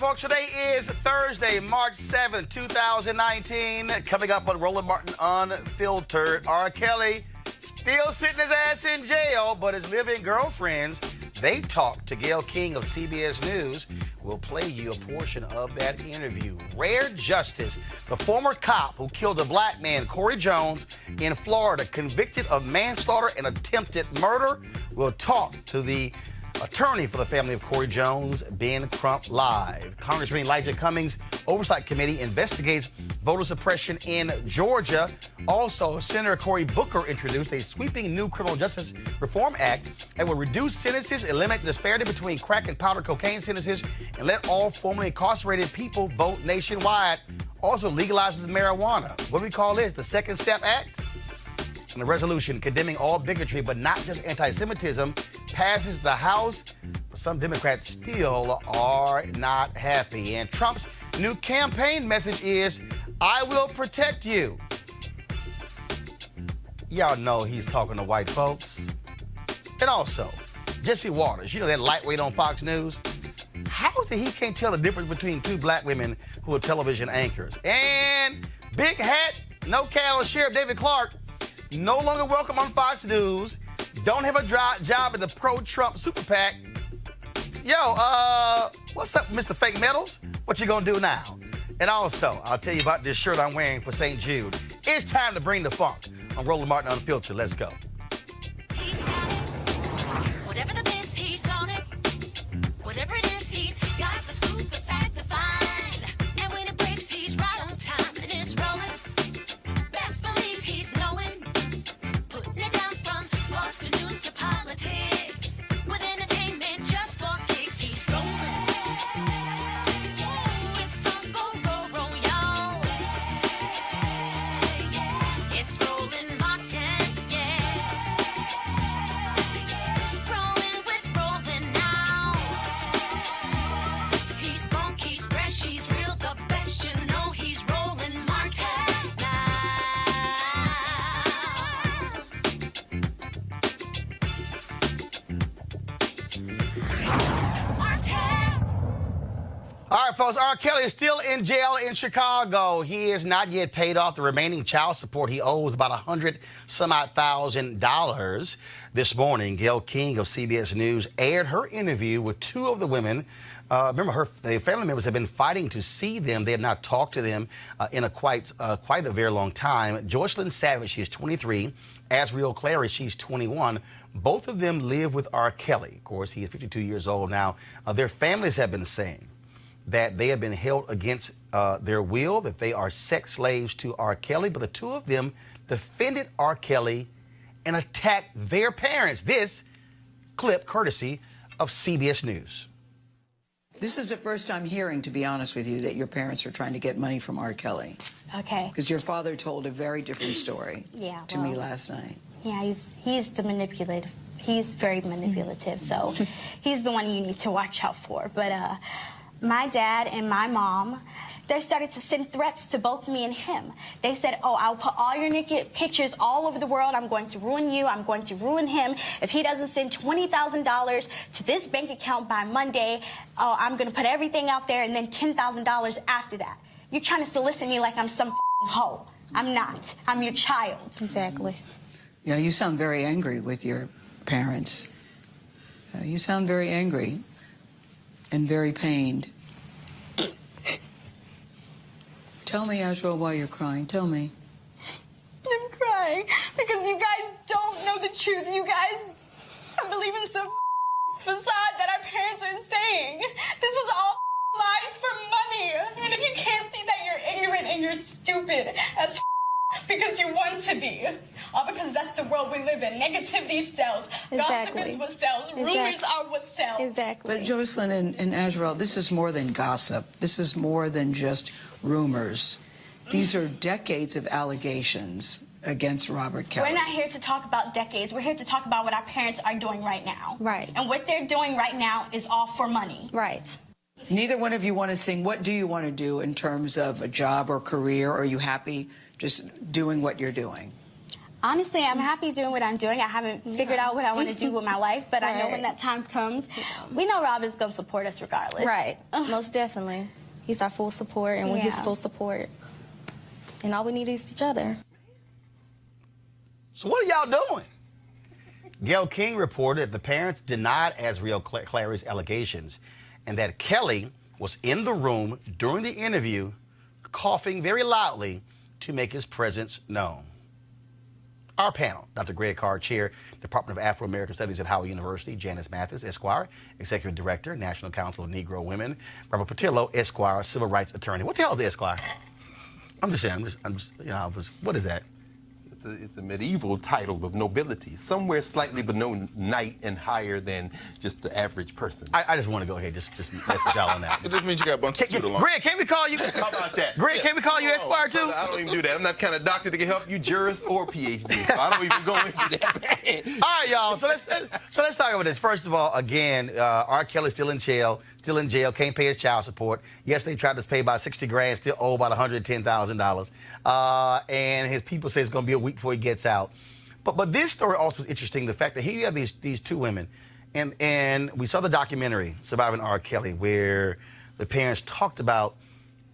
folks, today is Thursday, March 7th, 2019. Coming up on Roland Martin Unfiltered, R. Kelly still sitting his ass in jail, but his living girlfriends, they talked to Gayle King of CBS News. We'll play you a portion of that interview. Rare justice. The former cop who killed a black man, Cory Jones, in Florida, convicted of manslaughter and attempted murder. We'll talk to the attorney for the family of Cory Jones, Ben Crump, live. Congressman Elijah Cummings' Oversight Committee investigates voter suppression in Georgia. Also, Senator Cory Booker introduced a sweeping new criminal justice reform act that will reduce sentences, eliminate the disparity between crack and powder cocaine sentences, and let all formerly incarcerated people vote nationwide. Also legalizes marijuana. What do we call this? The Second Step Act? And the resolution condemning all bigotry, but not just anti-Semitism, passes the House, but some Democrats still are not happy. And Trump's new campaign message is, I will protect you. Y'all know he's talking to white folks. And also, Jesse Waters, you know that lightweight on Fox News? How is it he can't tell the difference between two black women who are television anchors? And big hat, no cattle, Sheriff David Clarke, no longer welcome on Fox News. Don't have a job at the pro-Trump super PAC. Yo, what's up, Mr. Fake Metals? What you gonna do now? And also, I'll tell you about this shirt I'm wearing for St. Jude. It's time to bring the funk on Roland Martin Unfiltered. Let's go. He's got it. Whatever the miss, he's on it. Whatever it is, he's got the scoop, the fact, the find. And when it breaks, he's right on time and it's rolling. Best believe he's knowing. Putting it down from sports to news to politics. With entertainment just for kicks, he's rolling. It's on go, y'all. It's Roland Martin, yeah. Rolling with Roland now. He's funk, he's fresh, he's real, the best, you know he's Roland Martin now. All right, folks, R. Kelly is still in jail in Chicago. He has not yet paid off the remaining child support he owes, about $100,000. This morning, Gayle King of CBS News aired her interview with two of the women. Remember, the family members have been fighting to see them. They have not talked to them in quite a very long time. Joycelyn Savage, she's 23. Asriel Clary, she's 21. Both of them live with R. Kelly. Of course, he is 52 years old now. Their families have been saying that they have been held against their will, that they are sex slaves to R. Kelly. But the two of them defended R. Kelly and attacked their parents. This clip courtesy of CBS News. This is the first time hearing, to be honest with you, that your parents are trying to get money from R. Kelly. Okay. Because your father told a very different story to me last night. Yeah, he's the manipulative. He's very manipulative, so he's the one you need to watch out for. But my dad and my mom, they started to send threats to both me and him. They said, oh, I'll put all your naked pictures all over the world. I'm going to ruin you. I'm going to ruin him. If he doesn't send $20,000 to this bank account by Monday, oh, I'm going to put everything out there and then $10,000 after that. You're trying to solicit me like I'm some hoe. I'm not. I'm your child. Exactly. Yeah, you sound very angry with your parents. You sound very angry and very pained. Tell me, Asriel, why you're crying. Tell me. I'm crying because you guys don't know the truth. You guys are believing some facade that our parents are saying. This is all lies for money. And if you can't see that, you're ignorant and you're stupid as because you want to be. All because that's the world we live in. Negativity sells. Gossip is what sells. Rumors are what sells. But Joycelyn and Asriel, this is more than gossip. This is more than just rumors. These are decades of allegations against Robert Kelly. We're not here to talk about decades. We're here to talk about what our parents are doing right now. Right. And what they're doing right now is all for money. Right. Neither one of you want to sing. What do you want to do in terms of a job or career? Are you happy just doing what you're doing? Honestly, I'm happy doing what I'm doing. I haven't figured out what I want to do with my life, but I know when that time comes, we know Rob is going to support us regardless. Right. Most definitely. He's our full support, and with his full support, and all we need is each other. So what are y'all doing? Gayle King reported that the parents denied Azriel Clary's allegations and that Kelly was in the room during the interview coughing very loudly to make his presence known. Our panel, Dr. Greg Carr, Chair, Department of Afro-American Studies at Howard University, Janice Mathis, Esquire, Executive Director, National Council of Negro Women, Robert Patillo, Esquire, Civil Rights Attorney. What the hell is Esquire? I'm just saying, what is that? It's a medieval title of nobility, somewhere slightly below knight and higher than just the average person. I just want to go ahead, just mess with y'all on that. It just means you got a bunch of student loans. Greg, can we call you? How about that? Greg, can we call you Esquire too? I don't even do that. I'm not the kind of doctor that can help you, jurist or PhD, so I don't even go into that. All right, y'all. So let's talk about this. First of all, again, R. Kelly's still in jail, can't pay his child support. Yes, they tried to pay about $60,000, still owe about $110,000. And his people say it's going to be a week before he gets out. But this story also is interesting. The fact that here you have these two women, and we saw the documentary Surviving R. Kelly, where the parents talked about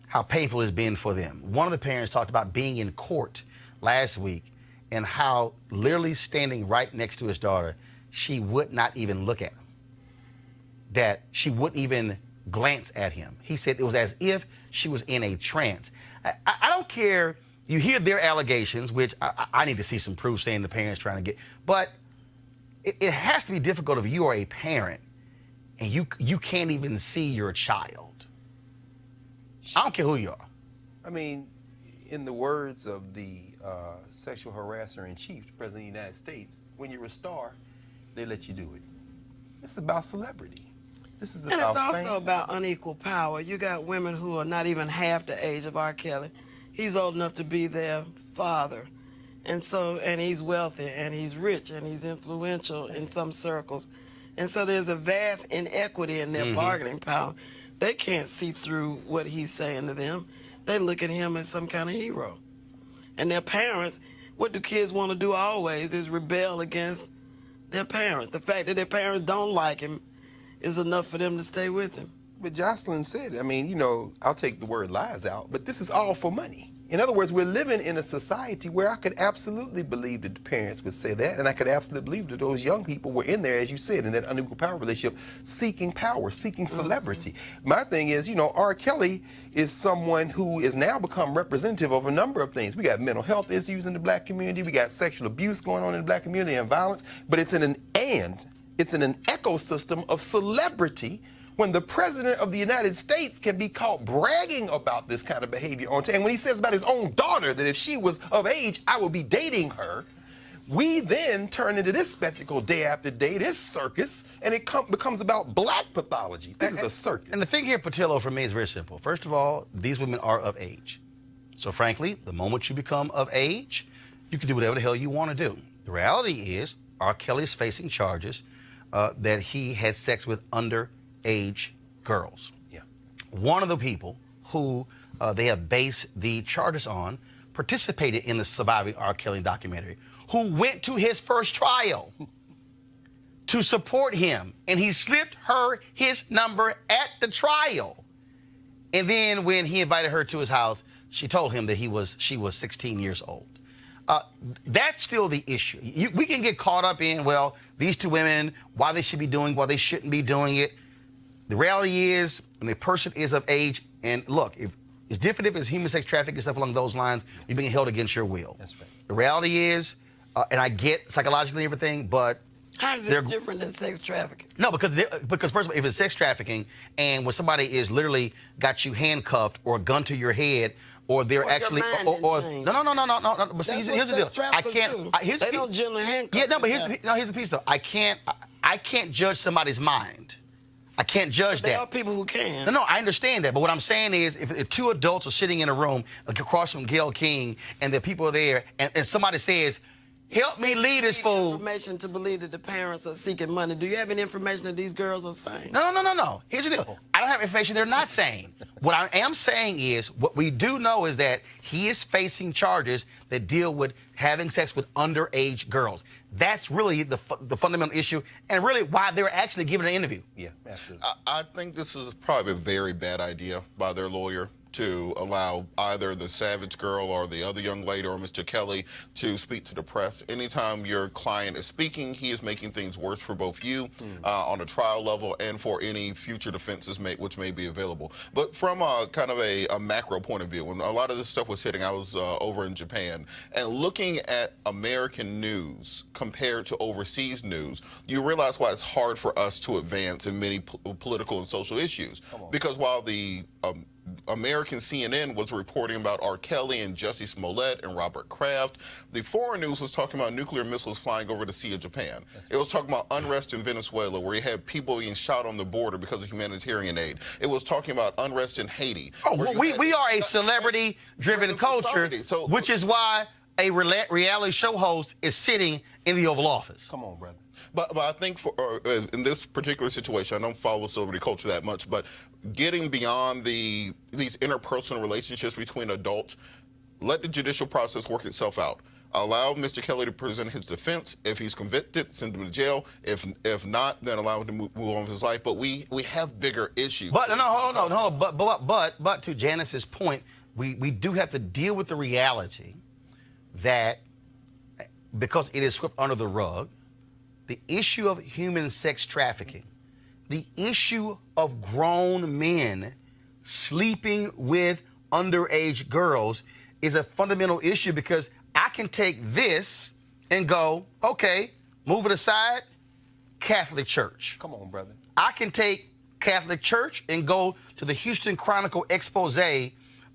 how painful it's been for them. One of the parents talked about being in court last week and how literally standing right next to his daughter, she would not even look at him. That she wouldn't even glance at him. He said it was as if she was in a trance. I don't care. You hear their allegations, which I need to see some proof saying the parents trying to get. But it has to be difficult if you are a parent and you can't even see your child. I don't care who you are. I mean, in the words of the sexual harasser in chief, the President of the United States, when you're a star, they let you do it. This is about celebrity. This is about and it's also fame. about unequal power. You got women who are not even half the age of R. Kelly. He's old enough to be their father. And he's wealthy, and he's rich, and he's influential in some circles. And so there's a vast inequity in their bargaining power. They can't see through what he's saying to them. They look at him as some kind of hero. And their parents, what do kids want to do always is rebel against their parents. The fact that their parents don't like him is enough for them to stay with him. But Jocelyn said, I mean, you know, I'll take the word lies out, but this is all for money. In other words, we're living in a society where I could absolutely believe that the parents would say that, and I could absolutely believe that those young people were in there, as you said, in that unequal power relationship, seeking power, seeking celebrity. My thing is, you know, R. Kelly is someone who is now become representative of a number of things. We got mental health issues in the black community, we got sexual abuse going on in the black community and violence, but it's in an ecosystem of celebrity when the President of the United States can be caught bragging about this kind of behavior on TV. And when he says about his own daughter that if she was of age, I would be dating her, we then turn into this spectacle day after day, this circus, and it becomes about black pathology. This is a circus. And the thing here, Patillo, for me is very simple. First of all, these women are of age. So frankly, the moment you become of age, you can do whatever the hell you want to do. The reality is R. Kelly is facing charges that he had sex with underage girls. Yeah. One of the people who they have based the charges on participated in the Surviving R. Kelly documentary, who went to his first trial to support him, and he slipped her his number at the trial. And then when he invited her to his house, she told him that she was 16 years old. That's still the issue. We can get caught up in, well, these two women, why they should be doing, why they shouldn't be doing it. The reality is, when a person is of age, and look, if it's different if it's human sex trafficking and stuff along those lines, you're being held against your will. That's right. The reality is, and I get psychologically everything, but how is it different than sex trafficking? No, because first of all, if it's sex trafficking and when somebody is literally got you handcuffed or a gun to your head, or they're actually, no. But see, here's the deal. I can't. They don't generally handcuff. Yeah, no, but here's the piece though. I can't judge somebody's mind. I can't judge that. There are people who can. No, I understand that. But what I'm saying is, if two adults are sitting in a room across from Gayle King, and the people are there, and somebody says, Help me lead this fool. Information to believe that the parents are seeking money. Do you have any information that these girls are saying? No. Here's the deal. I don't have information they're not saying. What I am saying is, what we do know is that he is facing charges that deal with having sex with underage girls. That's really the fundamental issue, and really why they're actually giving an interview. Yeah, absolutely. I think this is probably a very bad idea by their lawyer to allow either the Savage girl or the other young lady or Mr. Kelly to speak to the press. Anytime your client is speaking, he is making things worse for both you on a trial level and for any future defenses which may be available. But from a kind of a macro point of view, when a lot of this stuff was hitting, I was over in Japan, and looking at American news compared to overseas news, you realize why it's hard for us to advance in many political and social issues. Because while the American CNN was reporting about R. Kelly and Jussie Smollett and Robert Kraft, the foreign news was talking about nuclear missiles flying over the Sea of Japan. It was talking about unrest in Venezuela, where you had people being shot on the border because of humanitarian aid. It was talking about unrest in Haiti. Oh, we are a celebrity-driven culture, which is why a reality show host is sitting in the Oval Office. Come on, brother. But I think in this particular situation, I don't follow celebrity culture that much, but getting beyond these interpersonal relationships between adults, let the judicial process work itself out. Allow Mr. Kelly to present his defense. If he's convicted, send him to jail. If not, then allow him to move on with his life. But we have bigger issues. But hold on. But to Janice's point, we do have to deal with the reality that because it is swept under the rug, the issue of human sex trafficking, the issue of grown men sleeping with underage girls is a fundamental issue, because I can take this and go, okay, move it aside, Catholic Church. Come on, brother. I can take Catholic Church and go to the Houston Chronicle expose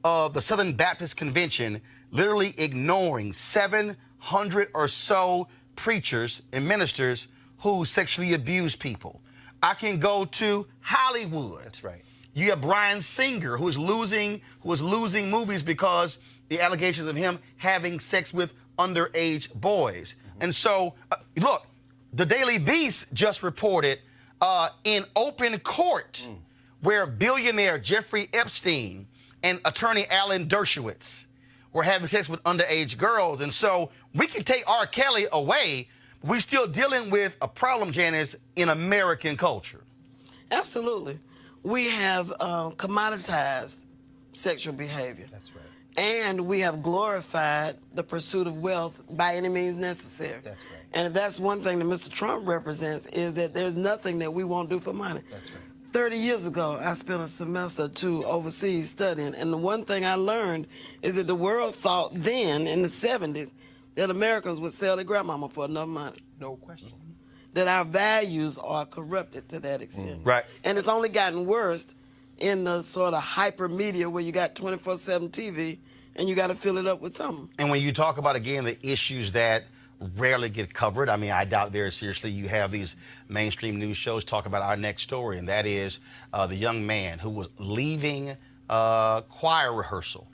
of the Southern Baptist Convention, literally ignoring 700 or so preachers and ministers who sexually abuse people. I can go to Hollywood. That's right. You have Bryan Singer, who is losing movies because the allegations of him having sex with underage boys. And so, look, the Daily Beast just reported in open court where billionaire Jeffrey Epstein and attorney Alan Dershowitz were having sex with underage girls. And so we can take R. Kelly away, but we're still dealing with a problem, Janice, in American culture. Absolutely. We have commoditized sexual behavior. That's right. And we have glorified the pursuit of wealth by any means necessary. That's right. And if that's one thing that Mr. Trump represents, is that there's nothing that we won't do for money. That's right. 30 years ago, I spent a semester or two overseas studying, and the one thing I learned is that the world thought then, in the 70s, that Americans would sell their grandmama for enough money. No question. That our values are corrupted to that extent. Right. And it's only gotten worse in the sort of hyper media where you got 24/7 TV and you got to fill it up with something. And when you talk about, again, the issues that rarely get covered, I mean, I doubt very seriously you have these mainstream news shows talk about our next story, and that is the young man who was leaving choir rehearsal.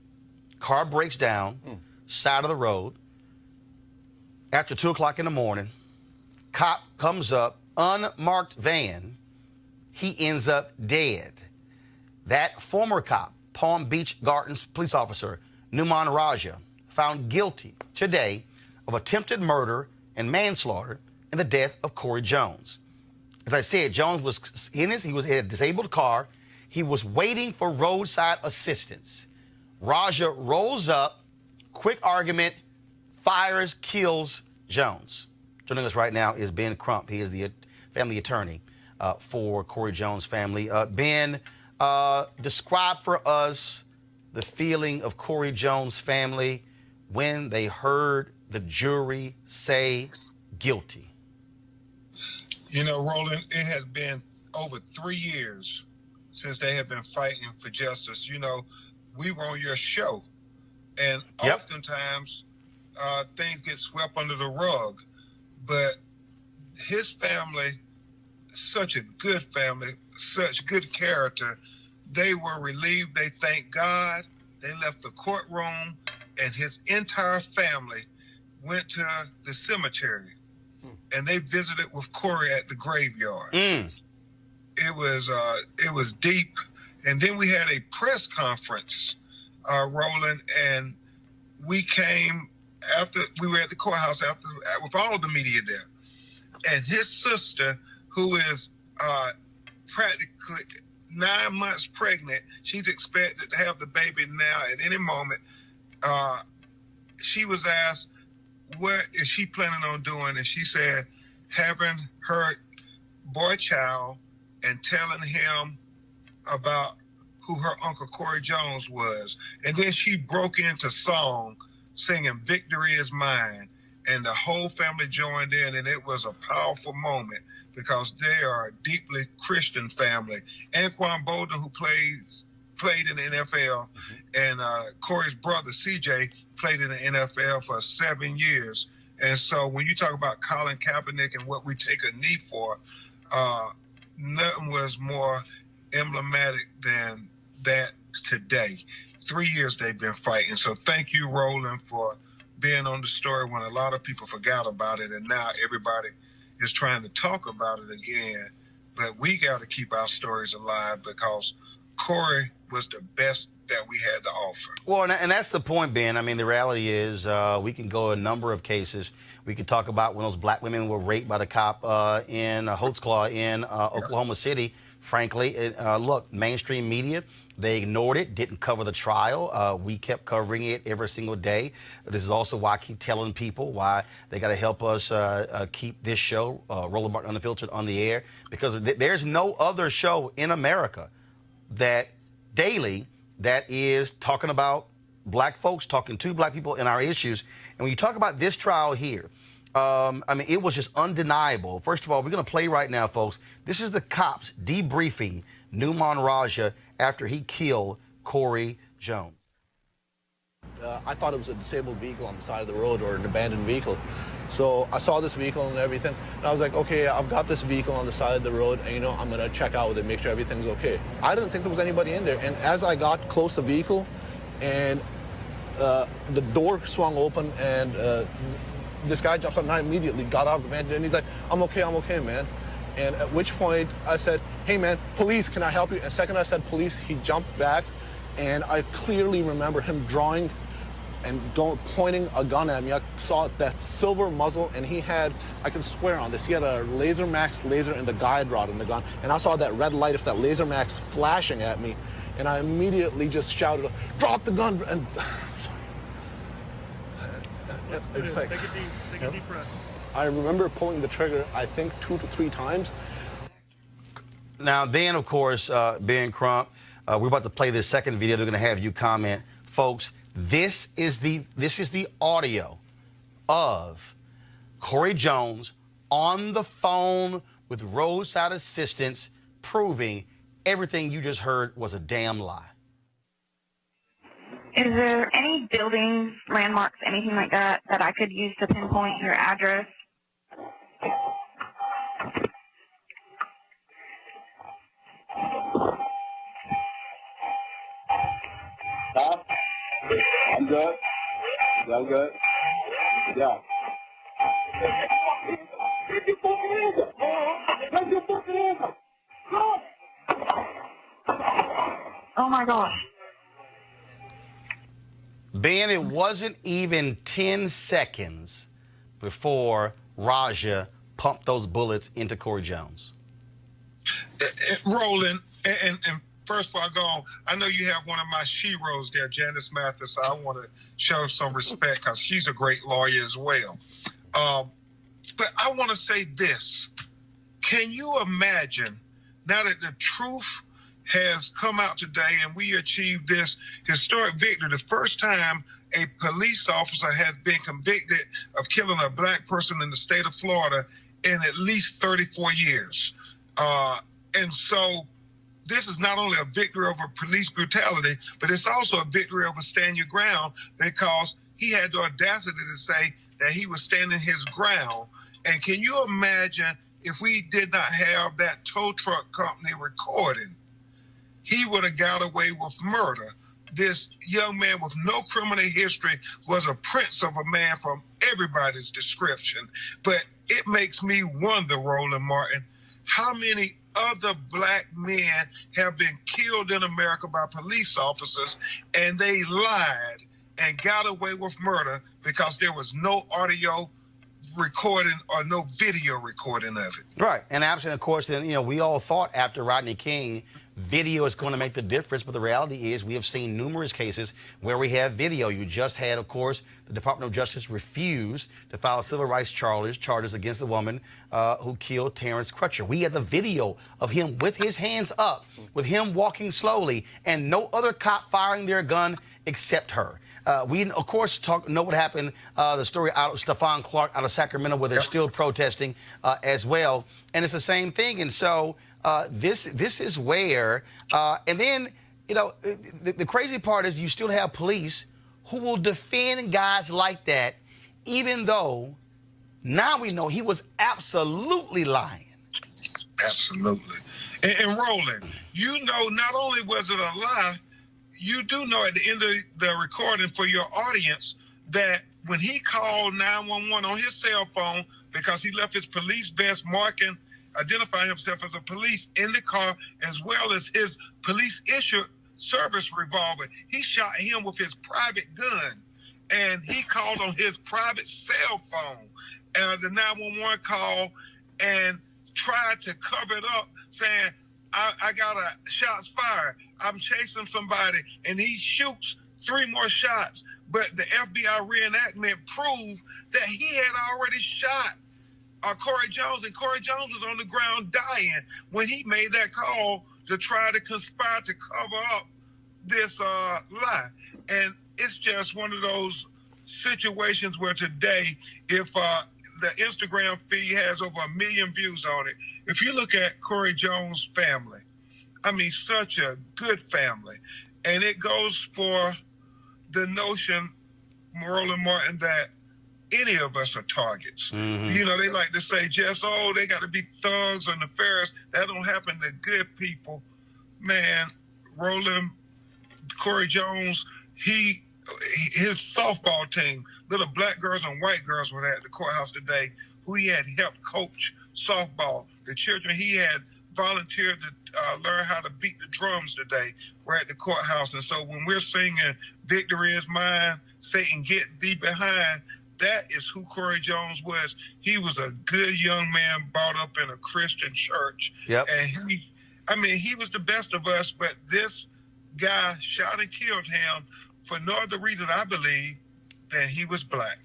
Car breaks down, side of the road. After 2 o'clock in the morning, cop comes up, unmarked van. He ends up dead. That former cop, Palm Beach Gardens police officer, Numan Raja, found guilty today of attempted murder and manslaughter in the death of Cory Jones. As I said, Jones was in he was in a disabled car. He was waiting for roadside assistance. Raja rolls up, quick argument, fires, kills Jones. Joining us right now is Ben Crump. He is the family attorney for Cory Jones' family. Ben, describe for us the feeling of Cory Jones' family when they heard the jury say guilty. You know, Roland, it has been over 3 years since they have been fighting for justice. You know, we were on your show, and oftentimes things get swept under the rug. But his family, such a good family, such good character, they were relieved. They thanked God. They left the courtroom, and his entire family, went to the cemetery, and they visited with Cory at the graveyard. It was deep. And then we had a press conference, Roland, and we came after we were at the courthouse with all of the media there. And his sister, who is practically 9 months pregnant, she's expected to have the baby now at any moment. She was asked, what is she planning on doing? And she said, having her boy child and telling him about who her Uncle Cory Jones was. And then she broke into song singing Victory Is Mine. And the whole family joined in, and it was a powerful moment because they are a deeply Christian family. Anquan Bolden, who played in the NFL, and Cory's brother, CJ, played in the NFL for 7 years. And so when you talk about Colin Kaepernick and what we take a knee for, nothing was more emblematic than that today. 3 years they've been fighting. So thank you, Roland, for being on the story when a lot of people forgot about it, and now everybody is trying to talk about it again. But we got to keep our stories alive because Cory was the best that we had to offer. Well, and that's the point, Ben. I mean, the reality is we can go a number of cases. We could talk about when those black women were raped by the cop in Holtzclaw in Oklahoma City. Frankly, look, mainstream media, they ignored it, didn't cover the trial. We kept covering it every single day. This is also why I keep telling people why they got to help us keep this show, Roland Martin Unfiltered, on the air, because there's no other show in America that daily that is talking about black folks, talking to black people and our issues. And when you talk about this trial here, I mean, it was just undeniable. First of all, we're going to play right now, folks. This is the cops debriefing Numan Raja after he killed Cory Jones. I thought it was a disabled vehicle on the side of the road or an abandoned vehicle. So I saw this vehicle and everything, and I was like, okay, I've got this vehicle on the side of the road, and, you know, I'm going to check out with it, make sure everything's okay. I didn't think there was anybody in there, and as I got close to the vehicle, and the door swung open, and this guy jumps up, and I immediately got out of the van, and he's like, I'm okay, man. And at which point I said, hey, man, police, can I help you? And the second I said police, he jumped back, and I clearly remember him drawing and pointing a gun at me. I saw that silver muzzle, and he had, I can swear on this, he had a Laser Max laser in the guide rod in the gun, and I saw that red light of that Laser Max flashing at me, and I immediately just shouted, drop the gun, and sorry. Let's do this. Take a deep breath. I remember pulling the trigger, I think 2 to 3 times. Now, then, of course, Ben Crump, we're about to play this second video. They're going to have you comment. Folks, this is the audio of Cory Jones on the phone with roadside assistance proving everything you just heard was a damn lie. Is there any buildings, landmarks, anything like that that I could use to pinpoint your address? Stop. I'm good. I'm good. Yeah. Get your fucking hands up. Get your fucking hands up. Oh my gosh. Ben, it wasn't even 10 seconds before Raja pumped those bullets into Cory Jones. Roland, and first before I go on, I know you have one of my sheroes there, Janice Mathis. So I want to show some respect because she's a great lawyer as well. But I want to say this. Can you imagine, now that the truth has come out today and we achieved this historic victory, the first time a police officer has been convicted of killing a black person in the state of Florida in at least 34 years. And so this is not only a victory over police brutality, but it's also a victory over stand your ground, because he had the audacity to say that he was standing his ground. And can you imagine if we did not have that tow truck company recording? He would have got away with murder. this young man with no criminal history was a prince of a man from everybody's description. But it makes me wonder, Roland Martin, how many other black men have been killed in America by police officers and they lied and got away with murder because there was no audio recording or no video recording of it. Right. And absolutely, of course, then, you know, we all thought after Rodney King, video is going to make the difference. But the reality is we have seen numerous cases where we have video. You just had, of course, the Department of Justice refuse to file civil rights charges against the woman who killed Terrence Crutcher. We had the video of him with his hands up, with him walking slowly, and no other cop firing their gun except her. We, of course, know what happened, the story out of Stephon Clarke out of Sacramento, where they're still protesting as well. And it's the same thing. And so this is where, and then, you know, the crazy part is you still have police who will defend guys like that, even though now we know he was absolutely lying. Absolutely. And Roland, you know, not only was it a lie, you do know at the end of the recording for your audience that when he called 911 on his cell phone because he left his police vest identifying himself as a police in the car, as well as his police-issued service revolver, he shot him with his private gun, and he called on his private cell phone, the 911 call, and tried to cover it up, saying, I got a shots fired. I'm chasing somebody, and he shoots 3 more shots. But the FBI reenactment proved that he had already shot Cory Jones, and Cory Jones was on the ground dying when he made that call to try to conspire to cover up this lie. And it's just one of those situations where today, if the Instagram feed has over 1 million views on it, if you look at Cory Jones' family, I mean, such a good family. And it goes for the notion, Roland Martin, that any of us are targets. Mm-hmm. You know, they like to say, just, they got to be thugs or nefarious. That don't happen to good people. Man, Roland, Cory Jones, his softball team, little black girls and white girls were at the courthouse today, who he had helped coach softball. The children he had volunteered to learn how to beat the drums today were at the courthouse. And so when we're singing "Victory is Mine, Satan Get Thee Behind," that is who Cory Jones was. He was a good young man brought up in a Christian church. Yep. And he was the best of us, but this guy shot and killed him for no other reason, I believe, than he was black.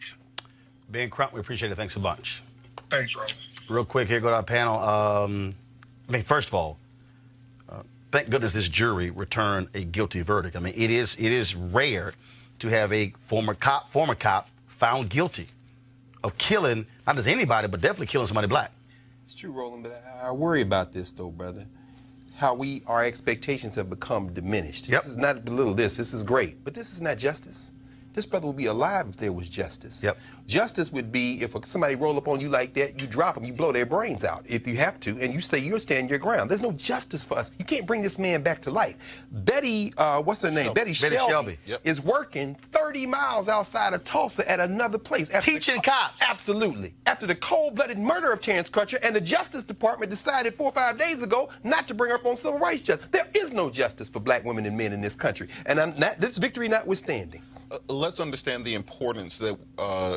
Ben Crump, we appreciate it. Thanks a bunch. Thanks, Roland. Real quick here, go to our panel. First of all, thank goodness this jury returned a guilty verdict. I mean, it is rare to have a former cop found guilty of killing, not just anybody, but definitely killing somebody black. It's true, Roland, but I worry about this, though, brother. How our expectations have become diminished. Yep. This is not belittle this is great, but this is not justice. This brother would be alive if there was justice. Yep. Justice would be if somebody roll up on you like that, you drop them, you blow their brains out if you have to, and you'll stand your ground. There's no justice for us. You can't bring this man back to life. Betty, what's her name? Betty Shelby yep. is working 30 miles outside of Tulsa at another place. Teaching cops. Absolutely. After the cold-blooded murder of Terrence Crutcher, and the Justice Department decided 4 or 5 days ago not to bring her up on civil rights justice. There is no justice for black women and men in this country, and this victory notwithstanding. Let's understand the importance that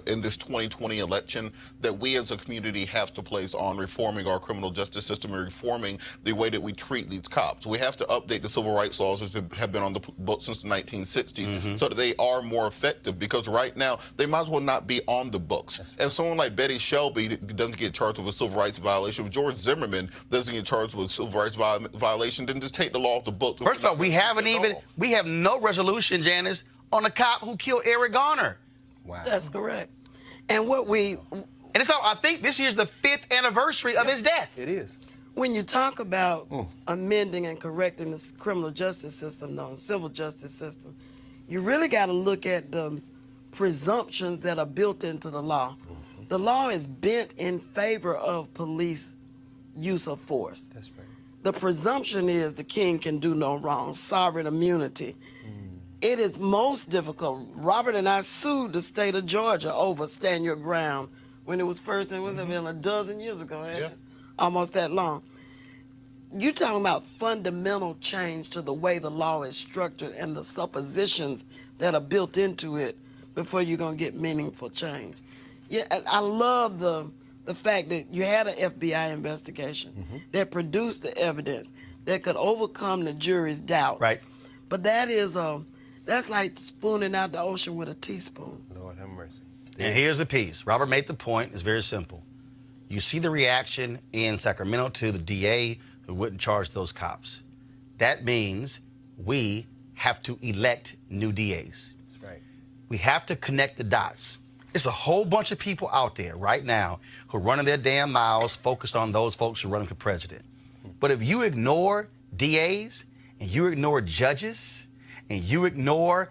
in this 2020 election that we as a community have to place on reforming our criminal justice system and reforming the way that we treat these cops. We have to update the civil rights laws that have been on the books since the 1960s so that they are more effective, because right now they might as well not be on the books. If someone like Betty Shelby doesn't get charged with a civil rights violation, if George Zimmerman doesn't get charged with a civil rights violation, then just take the law off the books. First of all, we have no resolution, Janice, on a cop who killed Eric Garner. Wow. That's correct. And I think this year's the 5th anniversary of his death. It is. When you talk about amending and correcting the criminal justice system, the civil justice system, you really got to look at the presumptions that are built into the law. The law is bent in favor of police use of force. That's right. The presumption is the king can do no wrong, sovereign immunity. It is most difficult. Robert and I sued the state of Georgia over Stand Your Ground when it was first, it was been a dozen years ago, almost that long. You talking about fundamental change to the way the law is structured and the suppositions that are built into it before you're going to get meaningful change. Yeah, I love the fact that you had an FBI investigation that produced the evidence that could overcome the jury's doubt. Right. But that's like spooning out the ocean with a teaspoon. Lord have mercy. And here's the piece. Robert made the point. It's very simple. You see the reaction in Sacramento to the DA who wouldn't charge those cops. That means we have to elect new DAs. That's right. We have to connect the dots. There's a whole bunch of people out there right now who are running their damn mouths focused on those folks who are running for president. But if you ignore DAs and you ignore judges and you ignore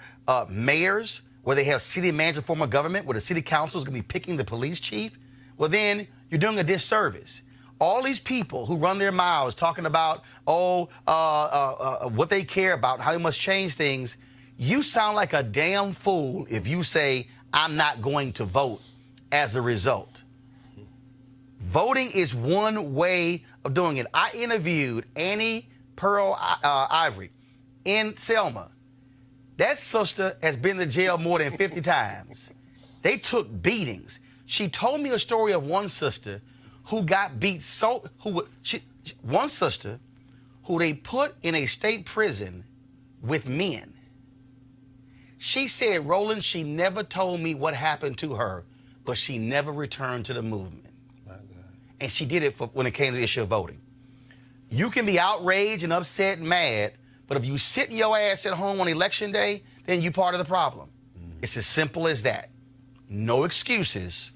mayors where they have city manager form of government, where the city council is going to be picking the police chief, well, then you're doing a disservice. All these people who run their mouths talking about, what they care about, how they must change things, you sound like a damn fool if you say, I'm not going to vote as a result. Voting is one way of doing it. I interviewed Annie Pearl Ivory in Selma. That sister has been to jail more than 50 times. They took beatings. She told me a story of one sister who got beat one sister who they put in a state prison with men. She said, Roland, she never told me what happened to her, but she never returned to the movement. My God. And she did it when it came to the issue of voting. You can be outraged and upset and mad, but if you sit your ass at home on election day, then you're part of the problem. It's as simple as that. No excuses.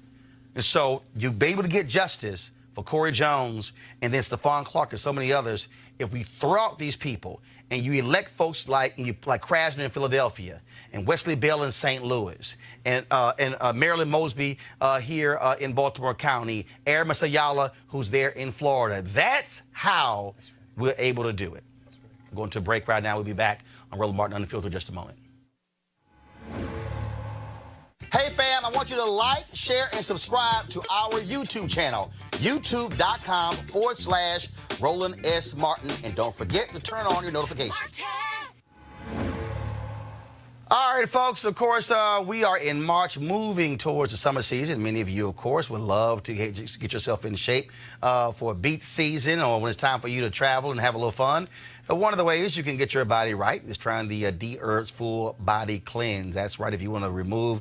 And so you'll be able to get justice for Corey Jones and then Stephon Clarke and so many others if we throw out these people and you elect folks like Krasner in Philadelphia and Wesley Bell in St. Louis and Marilyn Mosby here in Baltimore County, Aramis Ayala, who's there in Florida. That's how we're able to do it. We're going to a break right now. We'll be back on Roland Martin Unfiltered in just a moment. Hey fam, I want you to like, share, and subscribe to our YouTube channel, youtube.com/Roland S. Martin. And don't forget to turn on your notifications. All right, folks, of course, we are in March, moving towards the summer season. Many of you, of course, would love to get yourself in shape for a beach season or when it's time for you to travel and have a little fun. One of the ways you can get your body right is trying the D-Herbs Full Body Cleanse. That's right. If you want to remove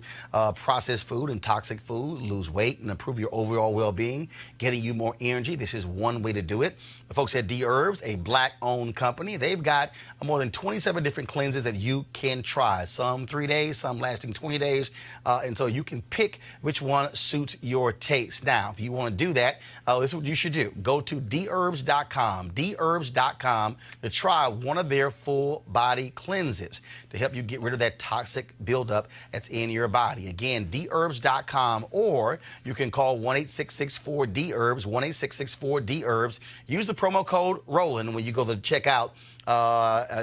processed food and toxic food, lose weight, and improve your overall well-being, getting you more energy, this is one way to do it. The folks at D-Herbs, a Black-owned company, they've got more than 27 different cleanses that you can try. Some 3 days, some lasting 20 days. And so you can pick which one suits your taste. Now, if you want to do that, this is what you should do. Go to dherbs.com, dherbs.com, to try one of their full body cleanses to help you get rid of that toxic buildup that's in your body. Again, dherbs.com, or you can call 1-866-4-DHERBS, 1-866-4-DHERBS. Use the promo code Roland when you go to checkout.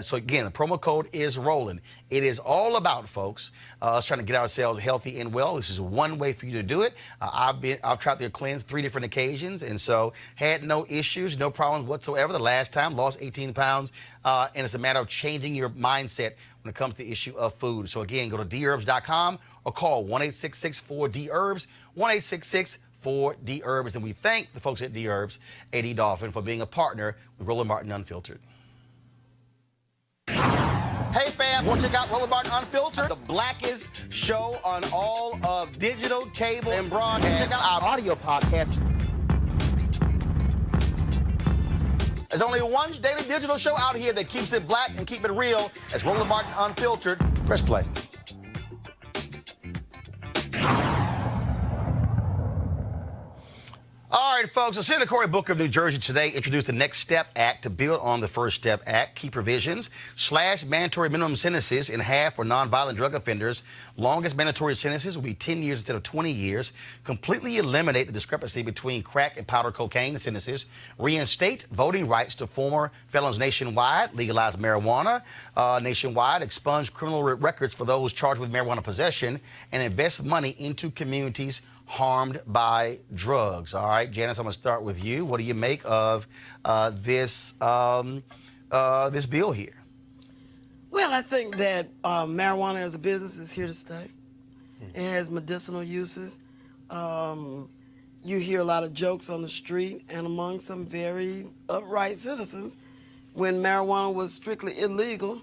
So again, the promo code is Roland. It is all about, folks, us trying to get ourselves healthy and well. This is one way for you to do it. I've tried their cleanse 3 different occasions, and so had no issues, no problems whatsoever. The last time, lost 18 pounds, and it's a matter of changing your mindset when it comes to the issue of food. So again, go to dherbs.com or call 1-866-4-DHERBS, 1-866-4-DHERBS, and we thank the folks at D-Herbs, A.D. Dolphin, for being a partner with Roland Martin Unfiltered. Hey fam, want to check out Roland Martin Unfiltered, the blackest show on all of digital, cable, and broadcast. Check out our audio podcast. There's only one daily digital show out here that keeps it black and keep it real. It's Roland Martin Unfiltered. Press play. All right, folks. So Senator Cory Booker of New Jersey today introduced the Next Step Act to build on the First Step Act. Key provisions: slash mandatory minimum sentences in half for nonviolent drug offenders. Longest mandatory sentences will be 10 years instead of 20 years. Completely eliminate the discrepancy between crack and powder cocaine sentences. Reinstate voting rights to former felons nationwide. Legalize marijuana nationwide. Expunge criminal records for those charged with marijuana possession. And invest money into communities harmed by drugs. All right, Janice, I'm going to start with you. What do you make of this bill here? Well, I think that marijuana as a business is here to stay. It has medicinal uses. You hear a lot of jokes on the street and among some very upright citizens when marijuana was strictly illegal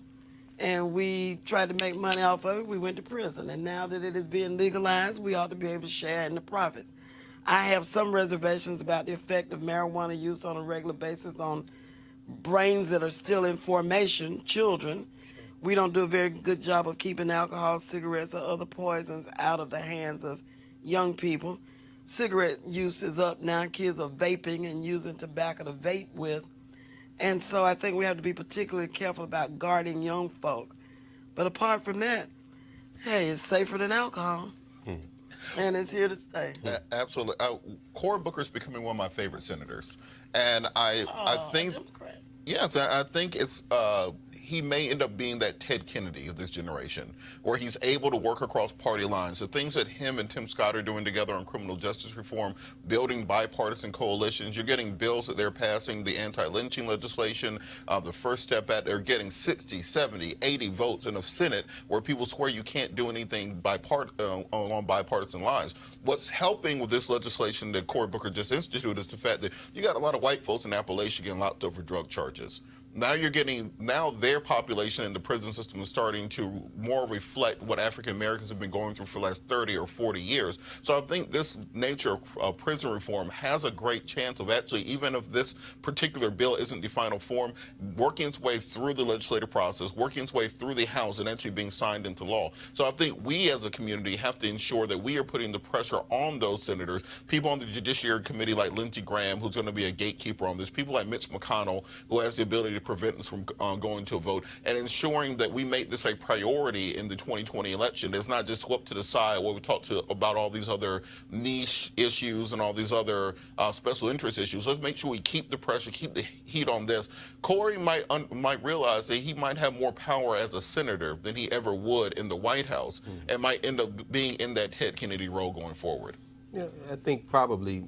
and we tried to make money off of it, we went to prison. And now that it is being legalized, we ought to be able to share in the profits. I have some reservations about the effect of marijuana use on a regular basis on brains that are still in formation, children. We don't do a very good job of keeping alcohol, cigarettes, or other poisons out of the hands of young people. Cigarette use is up now. Kids are vaping and using tobacco to vape with. And so I think we have to be particularly careful about guarding young folk. But apart from that, hey, it's safer than alcohol. And it's here to stay. Absolutely. Cory Booker is becoming one of my favorite senators. And I think, yes, I think it's, he may end up being that Ted Kennedy of this generation, where he's able to work across party lines. The things that him and Tim Scott are doing together on criminal justice reform, building bipartisan coalitions. You're getting bills that they're passing, the anti-lynching legislation, the First Step Act. They're getting 60, 70, 80 votes in the Senate where people swear you can't do anything along bipartisan lines. What's helping with this legislation that Cory Booker just instituted is the fact that you got a lot of white folks in Appalachia getting locked up for drug charges. Now their population in the prison system is starting to more reflect what African Americans have been going through for the last 30 or 40 years. So I think this nature of prison reform has a great chance of actually, even if this particular bill isn't the final form, working its way through the legislative process, working its way through the House and actually being signed into law. So I think we as a community have to ensure that we are putting the pressure on those senators, people on the Judiciary Committee like Lindsey Graham, who's going to be a gatekeeper on this, people like Mitch McConnell, who has the ability to prevent us from going to a vote, and ensuring that we make this a priority in the 2020 election. It's not just swept to the side where we talk about all these other niche issues and all these other special interest issues. Let's make sure we keep the pressure, keep the heat on this. Cory might realize that he might have more power as a senator than he ever would in the White House, and might end up being in that Ted Kennedy role going forward. Yeah, I think probably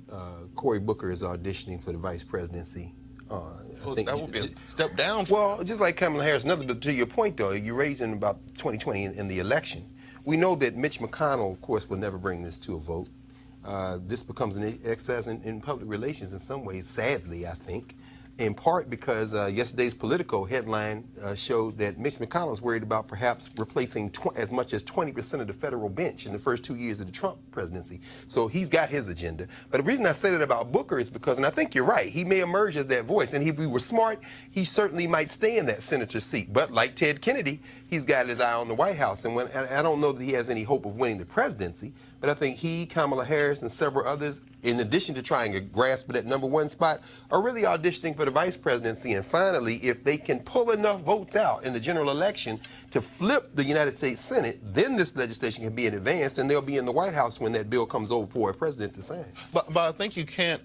Cory Booker is auditioning for the vice presidency. Well, that would be a step down. Well, just like Kamala Harris. To your point, though, you're raising about 2020 in the election. We know that Mitch McConnell, of course, will never bring this to a vote. This becomes an exercise in public relations in some ways, sadly, I think, in part because yesterday's Politico headline showed that Mitch McConnell is worried about perhaps replacing as much as 20% of the federal bench in the first 2 years of the Trump presidency. So he's got his agenda. But the reason I said it about Booker is because, and I think you're right, he may emerge as that voice. And if we were smart, he certainly might stay in that senator seat. But like Ted Kennedy, he's got his eye on the White House. And I don't know that he has any hope of winning the presidency, but I think he, Kamala Harris, and several others, in addition to trying to grasp that #1 spot, are really auditioning for the vice presidency. And finally, if they can pull enough votes out in the general election to flip the United States Senate, then this legislation can be advanced, and they'll be in the White House when that bill comes over for a president to sign. But I think you can't,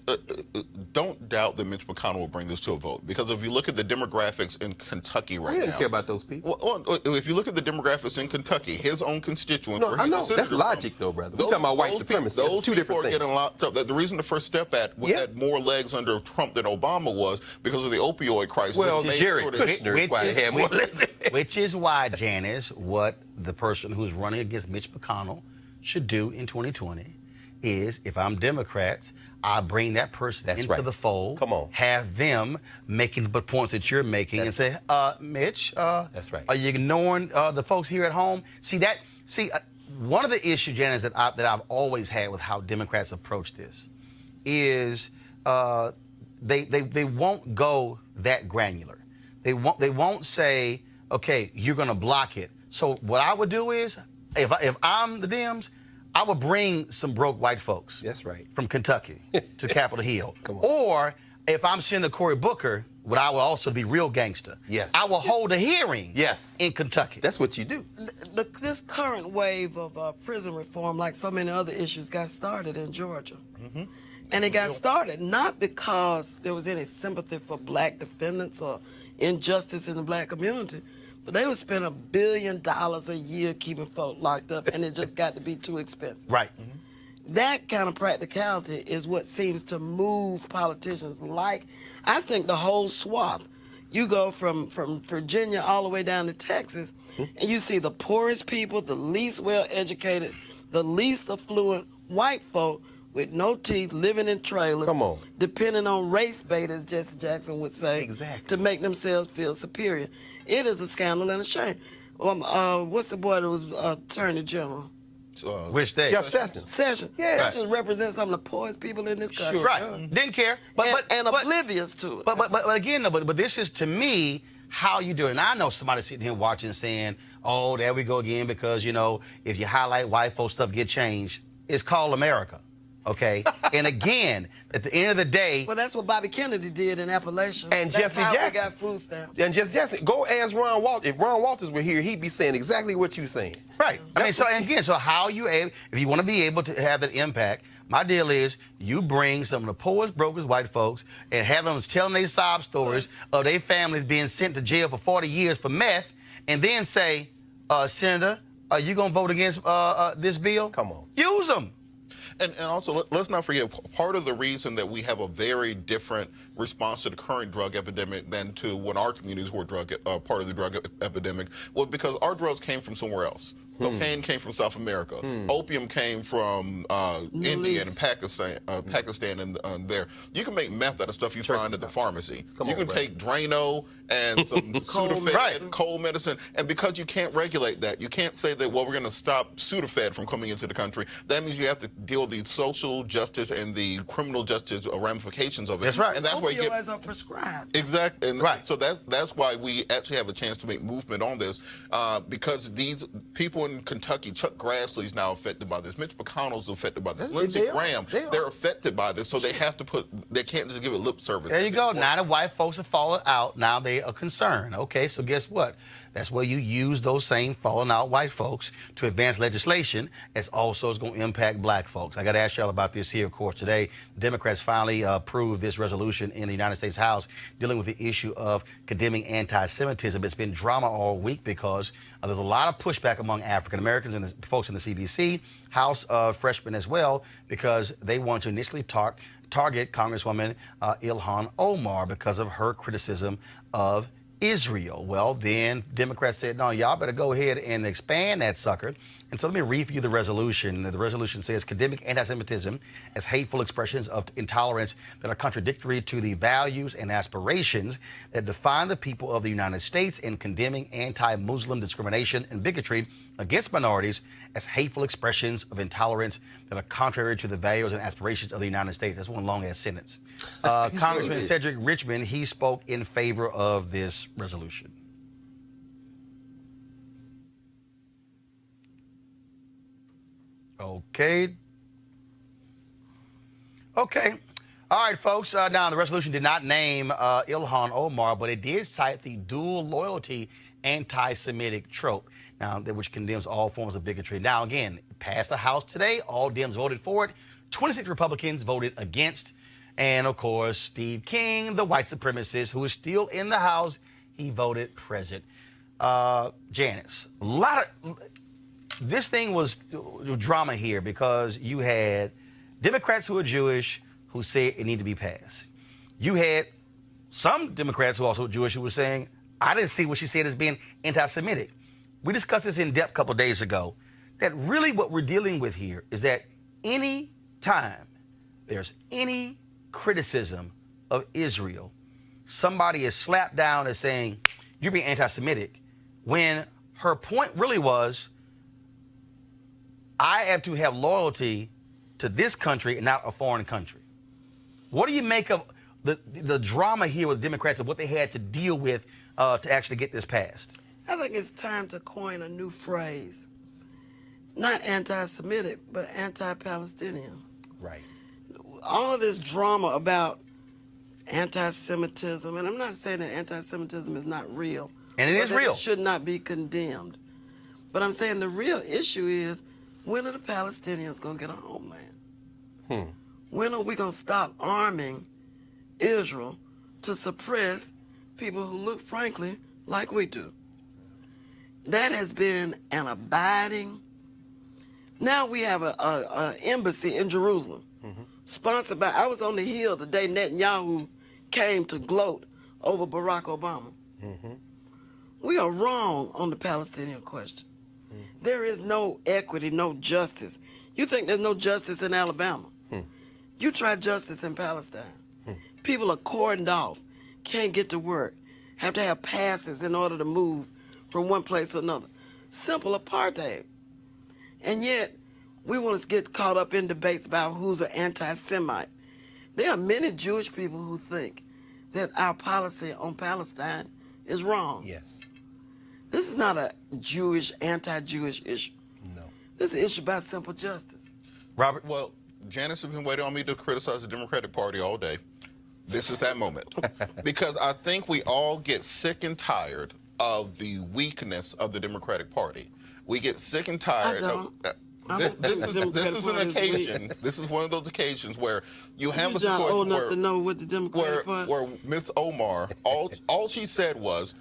don't doubt that Mitch McConnell will bring this to a vote, because if you look at the demographics in Kentucky right now. I didn't care about those people. Well, if you look at the demographics in Kentucky, his own constituents. No, I know. That's logic, though, brother. We're talking about white supremacy. Those two different things. Getting locked up. The reason the First Step Act had more legs under Trump than Obama was because of the opioid crisis. Well, Jared Kushner is why they had more legs. Which is why, Janice, what the person who's running against Mitch McConnell should do in 2020 is, if I'm Democrats, I bring that person into the fold. Come on. Have them making the points that you're making and say, Mitch, that's right. Are you ignoring the folks here at home? One of the issues, Janice, that I've always had with how Democrats approach this is they won't go that granular. They won't say, okay, you're going to block it. So what I would do is, if I'm the Dems, I would bring some broke white folks. That's right. From Kentucky to Capitol Hill. Come on. Or if I'm Senator Cory Booker, what I will also be real gangster. Yes. I will hold a hearing. Yes. In Kentucky. That's what you do. This current wave of prison reform, like so many other issues, got started in Georgia. And it got started not because there was any sympathy for black defendants or injustice in the black community, but they would spend $1 billion a year keeping folk locked up, and it just got to be too expensive. Right. That kind of practicality is what seems to move politicians. Like, I think the whole swath. You go from Virginia all the way down to Texas, and you see the poorest people, the least well-educated, the least affluent white folk with no teeth, living in trailers. Come on. Depending on race bait, as Jesse Jackson would say. Exactly. To make themselves feel superior. It is a scandal and a shame. What's the boy that was Attorney General? Which day? Jeff Sessions. Sessions. Yeah. Sessions represents some of the poorest people in this country. Sure. Right. Didn't care. And oblivious to it. But again, but this is, to me, how you do it. And I know somebody sitting here watching saying, oh, there we go again, because, you know, if you highlight white folks, stuff get changed. It's called America. Okay? And again, at the end of the day... Well, that's what Bobby Kennedy did in Appalachia. And that's Jesse how Jackson. we got food stamps. And Jesse Jackson. Go ask Ron Walters. If Ron Walters were here, he'd be saying exactly what you're saying. Right. I mean, so, and again, so how you able, if you want to be able to have that impact, my deal is you bring some of the poorest, brokest white folks and have them telling their sob stories of their families being sent to jail for 40 years for meth, and then say, Senator, are you going to vote against this bill? Come on. Use them. And also, let's not forget, part of the reason that we have a very different response to the current drug epidemic than to when our communities were part of the drug epidemic was because our drugs came from somewhere else. Cocaine came from South America. Opium came from India and Pakistan and there. You can make meth out of stuff you find at the pharmacy. You can take Drano and some Sudafed, cold medicine, and because you can't regulate that, you can't say that, well, we're going to stop Sudafed from coming into the country. That means you have to deal with the social justice and the criminal justice ramifications of it. That's right. And that's why you get Opioids are prescribed. exactly. And right. So that's why we actually have a chance to make movement on this because these people in Kentucky, Chuck Grassley's now affected by this. Mitch McConnell's affected by this. Lindsey Graham, they're affected by this, so they have to they can't just give it lip service. There you go. Now the white folks have fallen out. Now they are concerned. Okay, so guess what? That's where you use those same fallen out white folks to advance legislation as also is going to impact black folks. I got to ask y'all about this here, of course, today. Democrats finally approved this resolution in the United States House dealing with the issue of condemning anti-Semitism. It's been drama all week because there's a lot of pushback among African Americans and the folks in the CBC, House freshmen as well, because they want to initially target Congresswoman Ilhan Omar because of her criticism of Israel. Well, then Democrats said, no, y'all better go ahead and expand that sucker. And so let me read for you the resolution. The resolution says, condemning anti-Semitism as hateful expressions of intolerance that are contradictory to the values and aspirations that define the people of the United States, and condemning anti-Muslim discrimination and bigotry against minorities as hateful expressions of intolerance that are contrary to the values and aspirations of the United States. That's one long-ass sentence. Congressman Cedric Richmond, he spoke in favor of this resolution. Okay. All right, folks. Now, the resolution did not name Ilhan Omar, but it did cite the dual loyalty anti-Semitic trope, now which condemns all forms of bigotry. Now, again, passed the House today. All Dems voted for it. 26 Republicans voted against. And, of course, Steve King, the white supremacist, who is still in the House, he voted present. Janice, this thing was drama here because you had Democrats who are Jewish who said it needed to be passed. You had some Democrats who also are Jewish who were saying, I didn't see what she said as being anti-Semitic. We discussed this in depth a couple of days ago, that really what we're dealing with here is that any time there's any criticism of Israel, somebody is slapped down as saying, you're being anti-Semitic, when her point really was, I have to have loyalty to this country and not a foreign country. What do you make of the drama here with Democrats and what they had to deal with to actually get this passed? I think it's time to coin a new phrase. not anti-Semitic, but anti-Palestinian. Right. All of this drama about anti-Semitism, and I'm not saying that anti-Semitism is not real. And it is that real. It should not be condemned. But I'm saying the real issue is, when are the Palestinians going to get a homeland? When are we going to stop arming Israel to suppress people who look, frankly, like we do? That has been an abiding. Now we have an embassy in Jerusalem, sponsored by. I was on the Hill the day Netanyahu came to gloat over Barack Obama. We are wrong on the Palestinian question. There is no equity, no justice. You think there's no justice in Alabama? You try justice in Palestine. People are cordoned off, can't get to work, have to have passes in order to move from one place to another. Simple apartheid. And yet, we want to get caught up in debates about who's an anti-Semite. There are many Jewish people who think that our policy on Palestine is wrong. Yes. This is not a Jewish, anti-Jewish issue. No. This is an issue about simple justice. Robert? Well, Janice has been waiting on me to criticize the Democratic Party all day. This is that moment. Because I think we all get sick and tired of the weakness of the Democratic Party. We get sick and tired of... This is an occasion. This is one of those occasions where you have a situation old enough to know what the Democratic Party... where Ms. Omar, all she said was,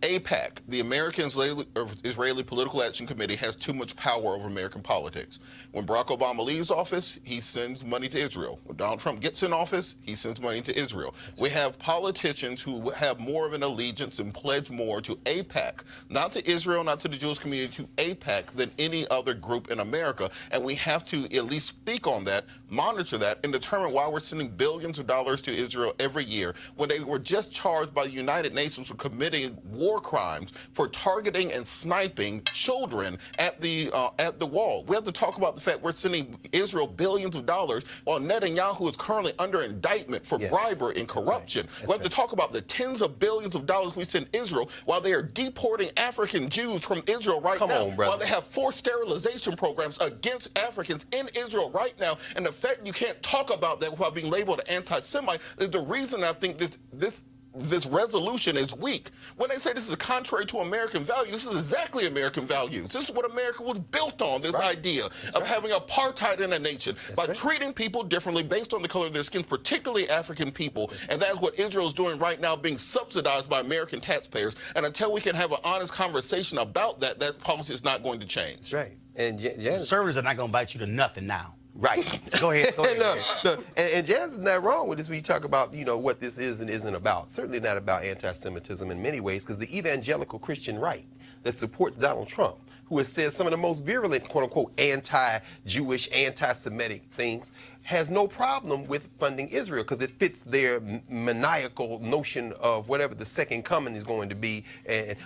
AIPAC, the American Israeli Political Action Committee, has too much power over American politics. When Barack Obama leaves office, he sends money to Israel. When Donald Trump gets in office, he sends money to Israel. We have politicians who have more of an allegiance and pledge more to AIPAC, not to Israel, not to the Jewish community, to AIPAC than any other group in America. And we have to at least speak on that, monitor that, and determine why we're sending billions of dollars to Israel every year when they were just charged by the United Nations with committing war crimes for targeting and sniping children at the wall. We have to talk about the fact we're sending Israel billions of dollars while Netanyahu is currently under indictment for bribery and corruption. We have to talk about the tens of billions of dollars we send Israel while they are deporting African Jews from Israel right now, while they have forced sterilization programs against Africans in Israel right now. And the fact you can't talk about that without being labeled an anti-Semite is the reason I think this resolution is weak. When they say this is contrary to American values, this is exactly American values. This is what America was built on, this idea of having apartheid in a nation by treating people differently based on the color of their skin, particularly African people. And that's what Israel is doing right now, being subsidized by American taxpayers. And until we can have an honest conversation about that, that policy is not going to change. That's right. And conservatives are not going to bite you to nothing now. Right. Go ahead. No. And Jazz is not wrong with this when you talk about, what this is and isn't about. Certainly not about anti-Semitism in many ways, because the evangelical Christian right that supports Donald Trump, who has said some of the most virulent, quote-unquote, anti-Jewish, anti-Semitic things, has no problem with funding Israel because it fits their maniacal notion of whatever the second coming is going to be and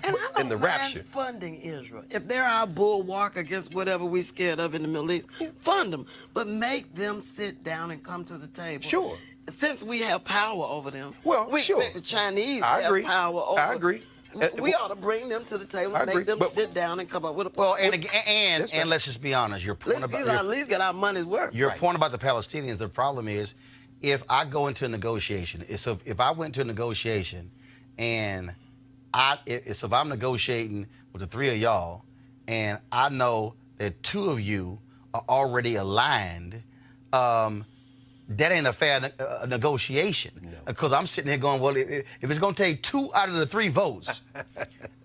the rapture. Funding Israel. If they're our bulwark against whatever we're scared of in the Middle East, fund them. But make them sit down and come to the table. Sure. Since we have power over them, we expect the Chinese to have power over I agree. We ought to bring them to the table and make them sit down and come up with a plan. Well, and let's just be honest. Your point at least get our money's worth. Your point about the Palestinians, the problem is, if I go into a negotiation, so if I went to a negotiation and if I'm negotiating with the three of y'all and I know that two of you are already aligned, that ain't a fair negotiation. Because I'm sitting here going, well, if it's going to take 2 out of the 3 votes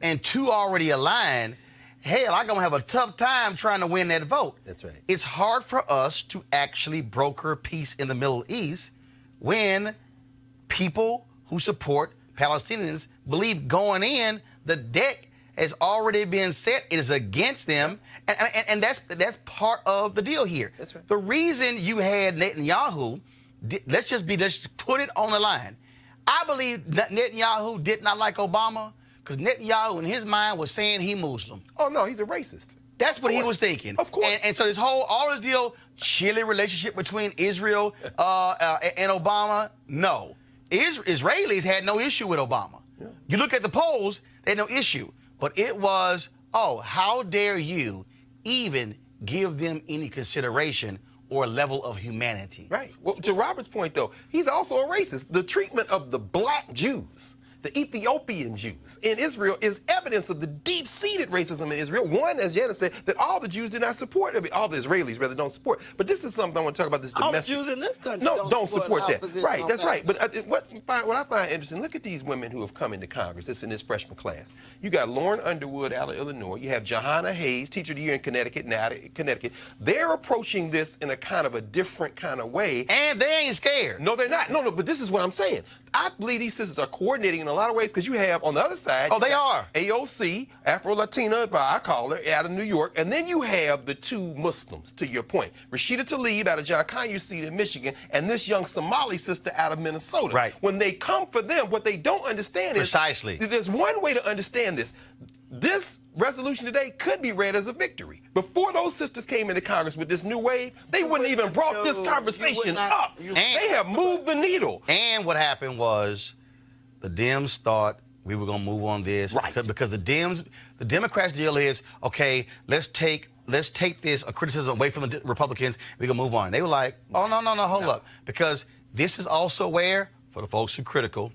and 2 already aligned, hell, I'm going to have a tough time trying to win that vote. That's right. It's hard for us to actually broker peace in the Middle East when people who support Palestinians believe going in, the deck has already been set. It is against them. And that's part of the deal here. That's right. The reason you had Netanyahu, let's put it on the line. I believe Netanyahu did not like Obama because Netanyahu in his mind was saying he Muslim. Oh, no, he's a racist. That's what he was thinking. Of course. And so all this deal, chilly relationship between Israel and Obama, no. Israelis had no issue with Obama. Yeah. You look at the polls, they had no issue. But it was, how dare you even give them any consideration or level of humanity. Right. Well, to Robert's point, though, he's also a racist. The treatment of the black Jews, the Ethiopian Jews in Israel, is evidence of the deep-seated racism in Israel. One, as Janice said, that all the Jews do not support. I mean, all the Israelis, rather, don't support. But this is something I want to talk about, this domestic. All the Jews in this country don't support that. opposition Right, on that's right. that. But what I find interesting, look at these women who have come into Congress. This in this freshman class. You got Lauren Underwood out of Illinois. You have Johanna Hayes, Teacher of the Year in Connecticut, now out of Connecticut. They're approaching this in a kind of a different kind of way. And they ain't scared. No, they're not. No, but this is what I'm saying. I believe these sisters are coordinating in a lot of ways because you have on the other side. Oh, they are. AOC, Afro-Latina, I call her, out of New York. And then you have the two Muslims, to your point. Rashida Tlaib out of John Conyers' seat in Michigan, and this young Somali sister out of Minnesota. Right. When they come for them, what they don't understand is. Precisely. There's one way to understand this. This resolution today could be read as a victory. Before those sisters came into Congress with this new wave, they wouldn't even brought this conversation up. They have moved the needle. And what happened was the Dems thought we were going to move on this. Right. Because the Democrats' deal is, okay, let's take this criticism away from the Republicans. We're going to move on. They were like, oh, no, hold up. Because this is also where, for the folks who are critical,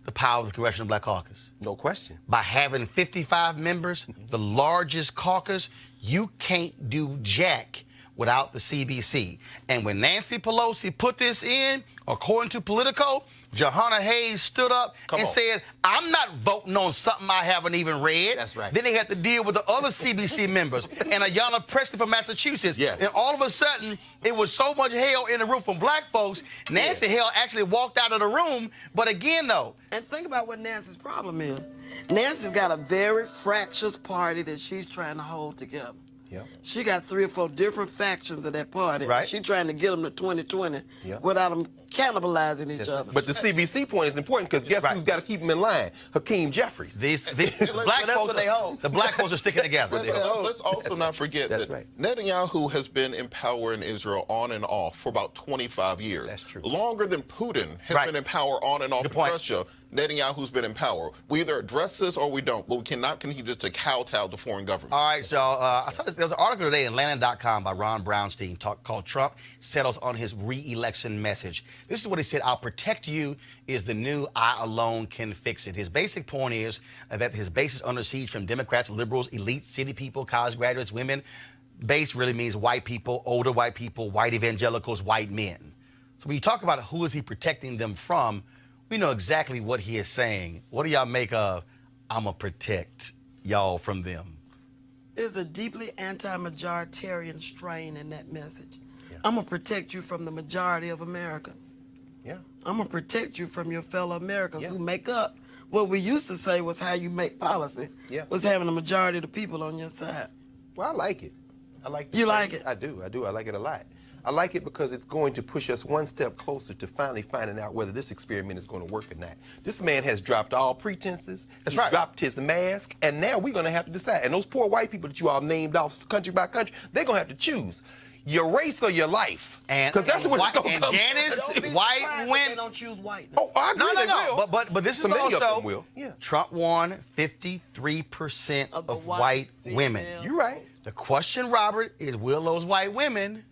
the power of the Congressional Black Caucus. No question. By having 55 members, the largest caucus, you can't do jack without the CBC. And when Nancy Pelosi put this in, according to Politico, Johanna Hayes stood up and said, I'm not voting on something I haven't even read. That's right. Then they had to deal with the other CBC members and Ayanna Pressley from Massachusetts. Yes. And all of a sudden, it was so much hell in the room from black folks, Nancy Hale actually walked out of the room. But again, though. And think about what Nancy's problem is. Nancy's got a very fractious party that she's trying to hold together. Yep. She got 3 or 4 different factions of that party. Right. She's trying to get them to 2020 without them cannibalizing each other. But the CBC point is important because guess who's got to keep them in line? Hakeem Jeffries. The black folks are sticking together. Let's also not forget that Netanyahu has been in power in Israel on and off for about 25 years. That's true. Longer than Putin has been in power on and off in Russia. Netanyahu's been in power. We either address this or we don't, but we cannot continue just to kowtow to foreign governments. All right, so I saw there was an article today in Landon.com by Ron Brownstein called Trump Settles on His Re-Election Message. This is what he said: I'll protect you is the new I alone can fix it. His basic point is that his base is under siege from Democrats, liberals, elites, city people, college graduates, women. Base really means white people, older white people, white evangelicals, white men. So when you talk about who is he protecting them from, we know exactly what he is saying. What do y'all make of, I'm going to protect y'all from them? There's a deeply anti-majoritarian strain in that message. I'm going to protect you from the majority of Americans. Yeah. I'm going to protect you from your fellow Americans who make up what we used to say was how you make policy, was having a majority of the people on your side. Well, I like it. I like it. You like it? I do. I like it a lot. I like it because it's going to push us one step closer to finally finding out whether this experiment is going to work or not. This man has dropped all pretenses. He's dropped his mask, and now we're going to have to decide. And those poor white people that you all named off country by country, they're going to have to choose your race or your life. Because that's what it's going to come to. And white women. They don't choose whiteness. Oh, I agree they will. But this So is many of also, them will. Yeah. Trump won 53% of white women. You're right. The question, Robert, is will those white women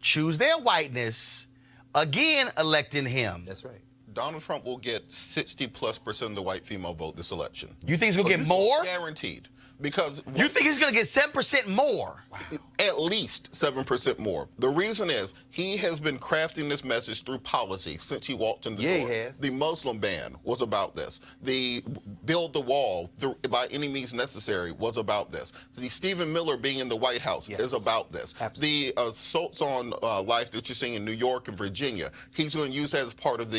choose their whiteness, again electing him? That's right. Donald Trump will get 60+% of the white female vote this election. You think he's going to get more? Guaranteed. Because you think he's going to get 7% more? At least 7% more. The reason is he has been crafting this message through policy since he walked in the door. He has. The Muslim ban was about this. The build the wall by any means necessary was about this. The Stephen Miller being in the White House is about this. Absolutely. The assaults on life that you're seeing in New York and Virginia, he's going to use that as part of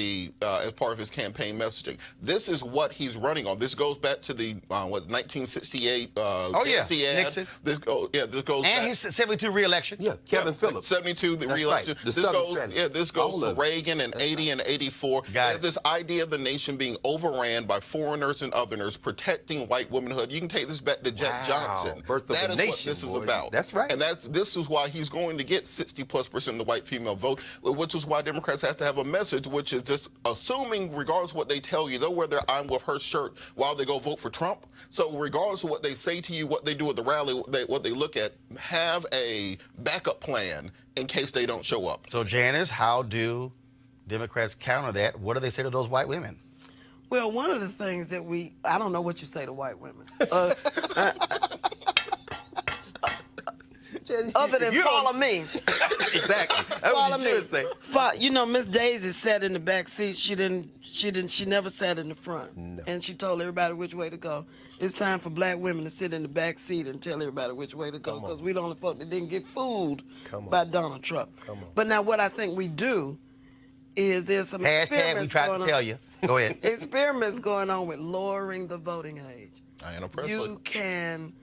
his campaign messaging. This is what he's running on. This goes back to the 1968. Nixon. This goes and back. his 72 re-election. Yeah, Kevin Phillips. 72, the re-election. Right. This goes to Reagan and 80 and 84. There's this idea of the nation being overran by foreigners and others protecting white womanhood. You can take this back to Jess Johnson. Birth of that the is nation, what this is boy. about. That's right. And this is why he's going to get 60+% of the white female vote, which is why Democrats have to have a message, which is just assuming, regardless of what they tell you, they'll wear their I'm with her shirt while they go vote for Trump. So regardless of what they say to you, what they do at the rally, what they look at, have have a backup plan in case they don't show up. So, Janice, how do Democrats counter that? What do they say to those white women? Well, one of the things that I don't know what you say to white women. Other than follow me. Exactly. That's Follow what you should say. You know, Miss Daisy sat in the back seat. She never sat in the front. No. And she told everybody which way to go. It's time for black women to sit in the back seat and tell everybody which way to go, because we the only folk that didn't get fooled by Donald Trump. But now what I think we do is there's some hashtag we tried to tell you. Go ahead. Experiments going on with lowering the voting age. Diana Presley. You can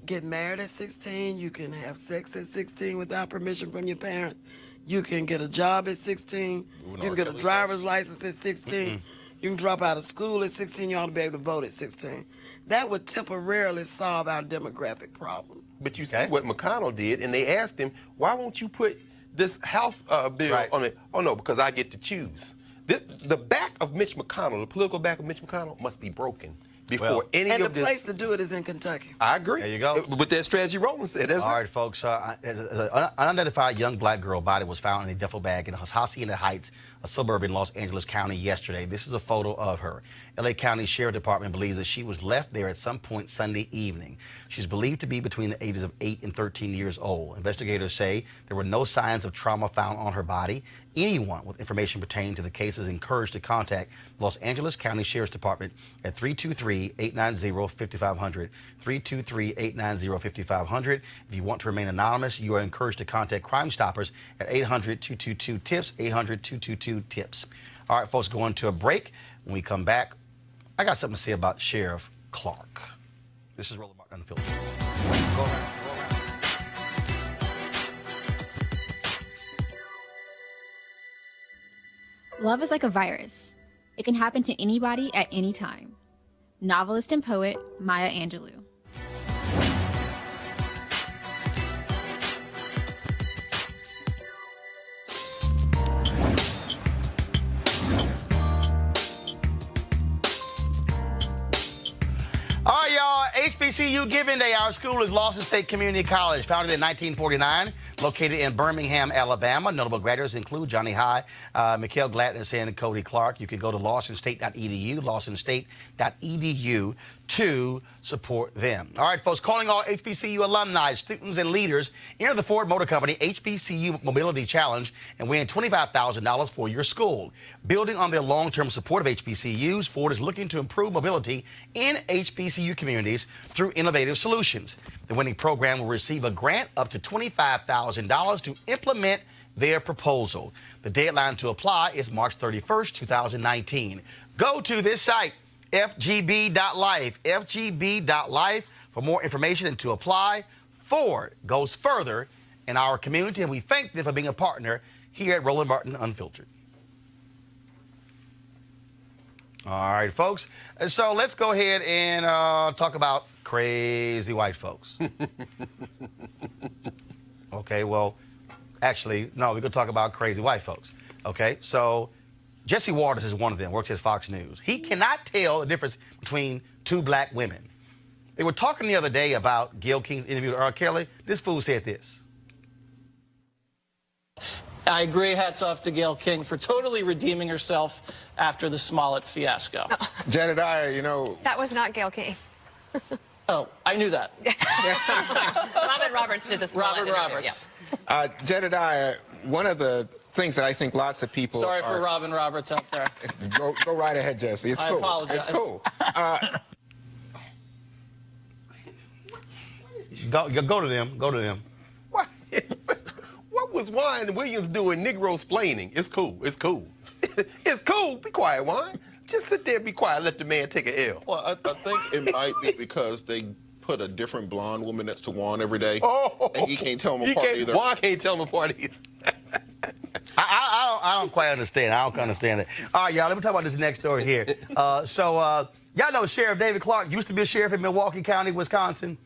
get married at 16. You can have sex at 16 without permission from your parents. You can get a job at 16. You can get a driver's license at 16. You can drop out of school at 16. You ought to be able to vote at 16. That would temporarily solve our demographic problem. But you see what McConnell did, and they asked him, why won't you put this House bill on it? Oh, no, because I get to choose. The back of Mitch McConnell, the political back of Mitch McConnell, must be broken before any of this. And the place to do it is in Kentucky. I agree. There you go. With that strategy Roland said. All right, folks. An unidentified young black girl body was found in a duffel bag in Hacienda Heights, a suburb in Los Angeles County yesterday. This is a photo of her. L.A. County Sheriff Department believes that she was left there at some point Sunday evening. She's believed to be between the ages of 8 and 13 years old. Investigators say there were no signs of trauma found on her body. Anyone with information pertaining to the case is encouraged to contact Los Angeles County Sheriff's Department at 323-890-5500, 323-890-5500. If you want to remain anonymous, you are encouraged to contact Crime Stoppers at 800-222-TIPS, 800-222-TIPS. All right, folks, going to a break. When we come back, I got something to say about Sheriff Clarke. This is Roland Martin Unfiltered. Go around. Love is like a virus. It can happen to anybody at any time. Novelist and poet Maya Angelou. All right, y'all. HBCU Giving Day. Our school is Lawson State Community College, founded in 1949, located in Birmingham, Alabama. Notable graduates include Johnny High, Mikhail Gladness, and Cody Clarke. You can go to lawsonstate.edu, lawsonstate.edu, to support them. All right, folks, calling all HBCU alumni, students, and leaders, enter the Ford Motor Company HBCU Mobility Challenge and win $25,000 for your school. Building on their long-term support of HBCUs, Ford is looking to improve mobility in HBCU communities through innovative solutions. The winning program will receive a grant up to $25,000 to implement their proposal. The deadline to apply is March 31st, 2019. Go to this site, FGB.Life, FGB.Life, for more information and to apply. Ford goes further in our community, and we thank them for being a partner here at Roland Martin Unfiltered. All right, folks. So let's go ahead and talk about crazy white folks. Okay, well, actually, no, we're going to talk about crazy white folks. Okay, so Jesse Waters is one of them, works at Fox News. He cannot tell the difference between two black women. They were talking the other day about Gayle King's interview with R. Kelly. This fool said this. I agree. Hats off to Gayle King for totally redeeming herself after the Smollett fiasco. Oh. Jedediah, you know... That was not Gayle King. Oh, I knew that. Robin Roberts did the Smollett Robin Roberts. Yeah. Jedediah, one of the things that I think lots of people Sorry for Robin Roberts out there. Go right ahead, Jesse. It's cool. I apologize. It's cool. Go to them. Go to them. What was Wine Williams doing Negro-splaining? It's cool. It's cool. It's cool. Be quiet, Wine. Just sit there and be quiet. Let the man take an L. Well, I think it might be because they put a different blonde woman next to Juan every day. Oh, and he can't tell them apart either. Juan can't tell them apart either. I don't quite understand. I don't understand it. All right, y'all, let me talk about this next story here. Y'all know Sheriff David Clarke used to be a sheriff in Milwaukee County, Wisconsin.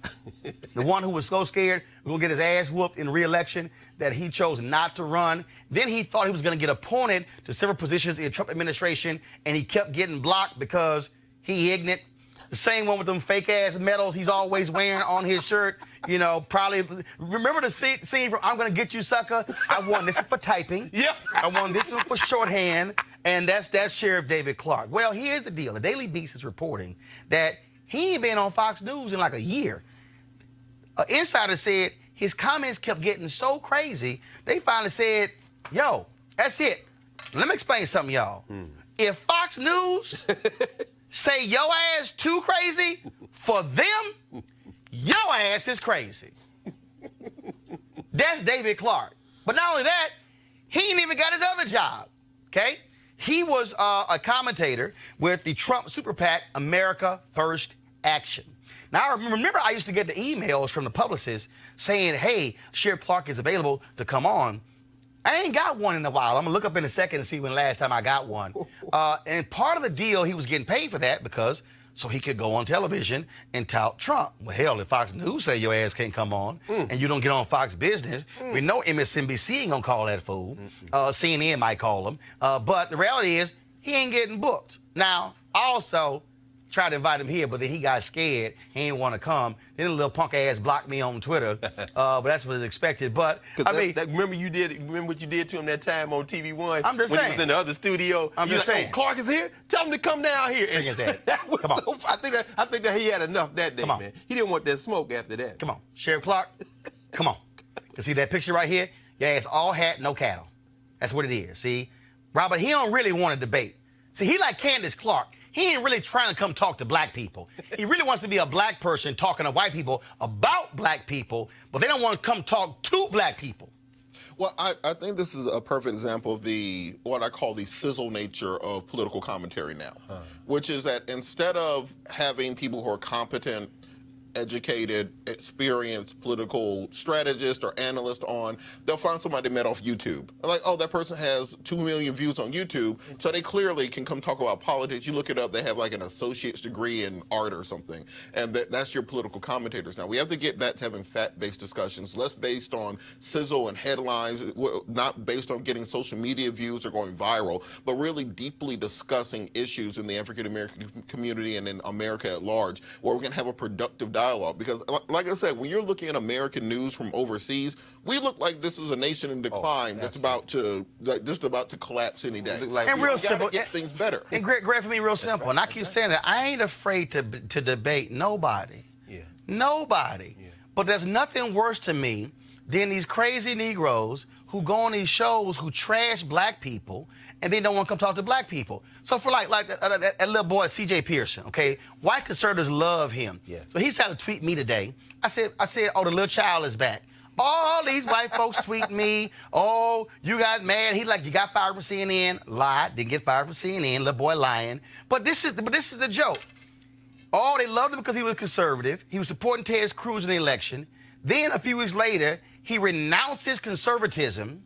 The one who was so scared he was going to get his ass whooped in re-election that he chose not to run. Then he thought he was going to get appointed to several positions in the Trump administration, and he kept getting blocked because he ignorant. The same one with them fake-ass medals he's always wearing on his shirt. You know, probably, remember the scene from I'm Gonna Get You, Sucker? I won this one for typing. Yep. I won this one for shorthand, and that's Sheriff David Clarke. Well, here's the deal. The Daily Beast is reporting that he ain't been on Fox News in like a year. An insider said his comments kept getting so crazy, they finally said, yo, that's it. Let me explain something, y'all. If Fox News say your ass too crazy, for them, your ass is crazy. That's David Clarke. But not only that, he ain't even got his other job, okay? He was a commentator with the Trump super PAC, America First Action. Now, I remember I used to get the emails from the publicists saying, hey, Sheriff Clarke is available to come on. I ain't got one in a while. I'm going to look up in a second and see when last time I got one. And part of the deal, he was getting paid for that because so he could go on television and tout Trump. Well, hell, if Fox News say your ass can't come on and you don't get on Fox Business, we know MSNBC ain't going to call that fool. CNN might call him. But the reality is he ain't getting booked. Now, also, tried to invite him here, but then he got scared. He didn't want to come. Then the little punk ass blocked me on Twitter. But that's what was expected. But I mean, remember what you did to him that time on TV1? I'm just when saying. he was in the other studio. I'm just saying. Oh, Clarke is here. Tell him to come down here. And that was come on. so. I think that he had enough that day, man. He didn't want that smoke after that. Come on, Sheriff Clarke. Come on. You see that picture right here? Your ass all hat, no cattle. That's what it is. See, Robert, he don't really want to debate. See, he like Candace Clarke. He ain't really trying to come talk to black people. He really wants to be a black person talking to white people about black people, but they don't want to come talk to black people. Well, I think this is a perfect example of what I call the sizzle nature of political commentary now, which is that instead of having people who are competent, educated, experienced political strategist or analyst on, they'll find somebody they met off YouTube. Like, oh, that person has 2 million views on YouTube, so they clearly can come talk about politics. You look it up, they have like an associate's degree in art or something, and that's your political commentators. Now, we have to get back to having fact-based discussions, less based on sizzle and headlines, not based on getting social media views or going viral, but really deeply discussing issues in the African-American community and in America at large, where we can have a productive dialogue. Because, like I said, when you're looking at American news from overseas, we look like this is a nation in decline that's just about to collapse any day. Like and real simple, get things better. And Greg, for me, real simple. And I keep saying that I ain't afraid to debate nobody. Nobody. But there's nothing worse to me than these crazy Negroes who go on these shows who trash black people and they don't want to come talk to black people. So for like that little boy, C.J. Pearson, okay? White conservatives love him. So he tried to tweet me today. I said, oh, the little child is back. All these white folks tweet me, oh, you got mad. He like, you got fired from CNN. Lied, didn't get fired from CNN, little boy lying. But this is the joke. Oh, they loved him because he was conservative. He was supporting Ted Cruz in the election. Then a few weeks later, he renounced his conservatism.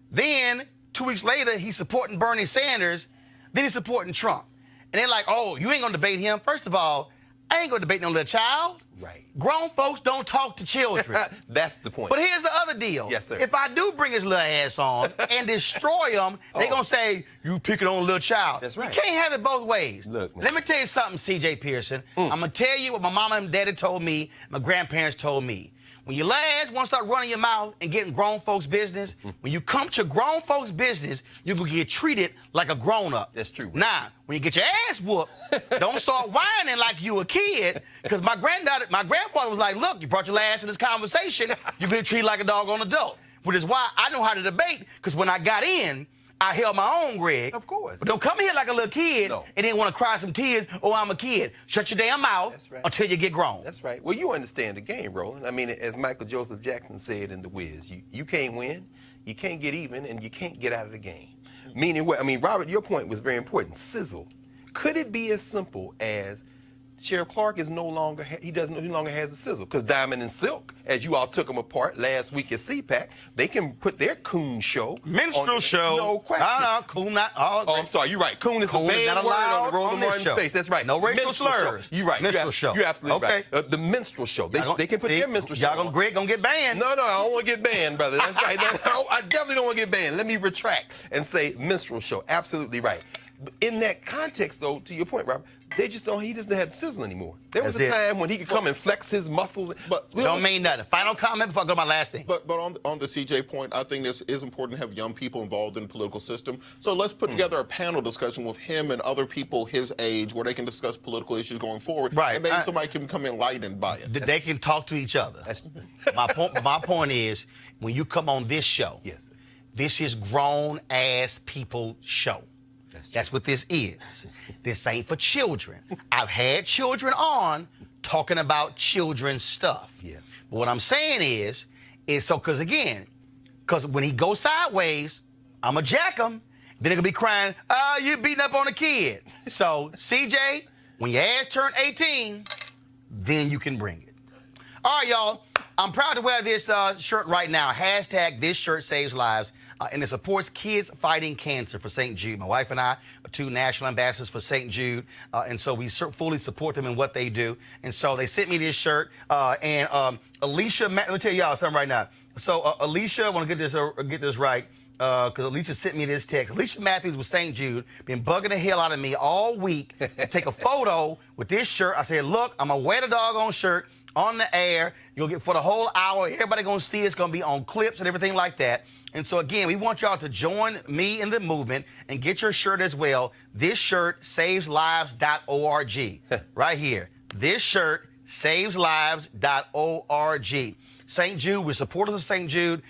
Then 2 weeks later, he's supporting Bernie Sanders. Then he's supporting Trump. And they're like, oh, you ain't going to debate him. First of all, I ain't going to debate no little child. Right. Grown folks don't talk to children. That's the point. But here's the other deal. Yes, sir. If I do bring his little ass on and destroy him, they're going to say, you picking on a little child. That's right. You can't have it both ways. Look, man. Let me tell you something, C.J. Pearson. I'm going to tell you what my mama and daddy told me, my grandparents told me. When your little ass want to start running your mouth and getting grown folks' business, when you come to grown folks' business, you're going to get treated like a grown-up. That's true. Now, when you get your ass whooped, don't start whining like you a kid, because my grandfather was like, look, you brought your ass in this conversation, you're going to treat like a doggone adult. Which is why I know how to debate, because when I got in, I held my own, Greg. Of course. But don't come here like a little kid and then want to cry some tears, oh, I'm a kid. Shut your damn mouth until you get grown. That's right. Well, you understand the game, Roland. I mean, as Michael Joseph Jackson said in The Wiz, you can't win, you can't get even, and you can't get out of the game. Meaning what? I mean, Robert, your point was very important. Sizzle. Could it be as simple as Sheriff Clarke is no longer has a sizzle, because Diamond and Silk, as you all took them apart last week at CPAC, they can put their coon show. Minstrel show. No question. No, coon not. Oh, I'm sorry. You're right. Coon is a bad word on the Roland Martin space. That's right. No racial minstrel slurs. Show. You're right. Minstrel show. You're absolutely right. The minstrel show. They can put their minstrel show. Y'all gonna get banned. No, I don't want to get banned, brother. That's right. I definitely don't want to get banned. Let me retract and say minstrel show. Absolutely right. In that context, though, to your point, Robert, They just don't. He doesn't have sizzle anymore. There was That's a it. time when he could come and flex his muscles. But don't mean nothing. Final comment before I go to my last thing. But on the CJ point, I think this is important to have young people involved in the political system. So let's put together a panel discussion with him and other people his age where they can discuss political issues going forward. Right. And maybe somebody can become enlightened by it. They can talk to each other. My point is, when you come on this show, yes, this is grown-ass people show. That's what this is. This ain't for children. I've had children on talking about children's stuff. Yeah. But what I'm saying is so, because when he goes sideways, I'm going to jack him. Then they're going to be crying, oh, you beating up on a kid. So, CJ, when your ass turn 18, then you can bring it. All right, y'all. I'm proud to wear this shirt right now. Hashtag this shirt saves lives. And it supports kids fighting cancer for St. Jude. My wife and I are 2 national ambassadors for St. Jude. And so we fully support them in what they do. And so they sent me this shirt. And Alicia, let me tell y'all something right now. So Alicia, I want to get this right. Because Alicia sent me this text. Alicia Matthews with St. Jude been bugging the hell out of me all week to take a photo with this shirt. I said, look, I'm going to wear the doggone shirt on the air. You'll get for the whole hour. Everybody going to see it. It's going to be on clips and everything like that. And so, again, we want y'all to join me in the movement and get your shirt as well. This shirt, saveslives.org. Right here. This shirt, saveslives.org. St. Jude, we're supporters of St. Jude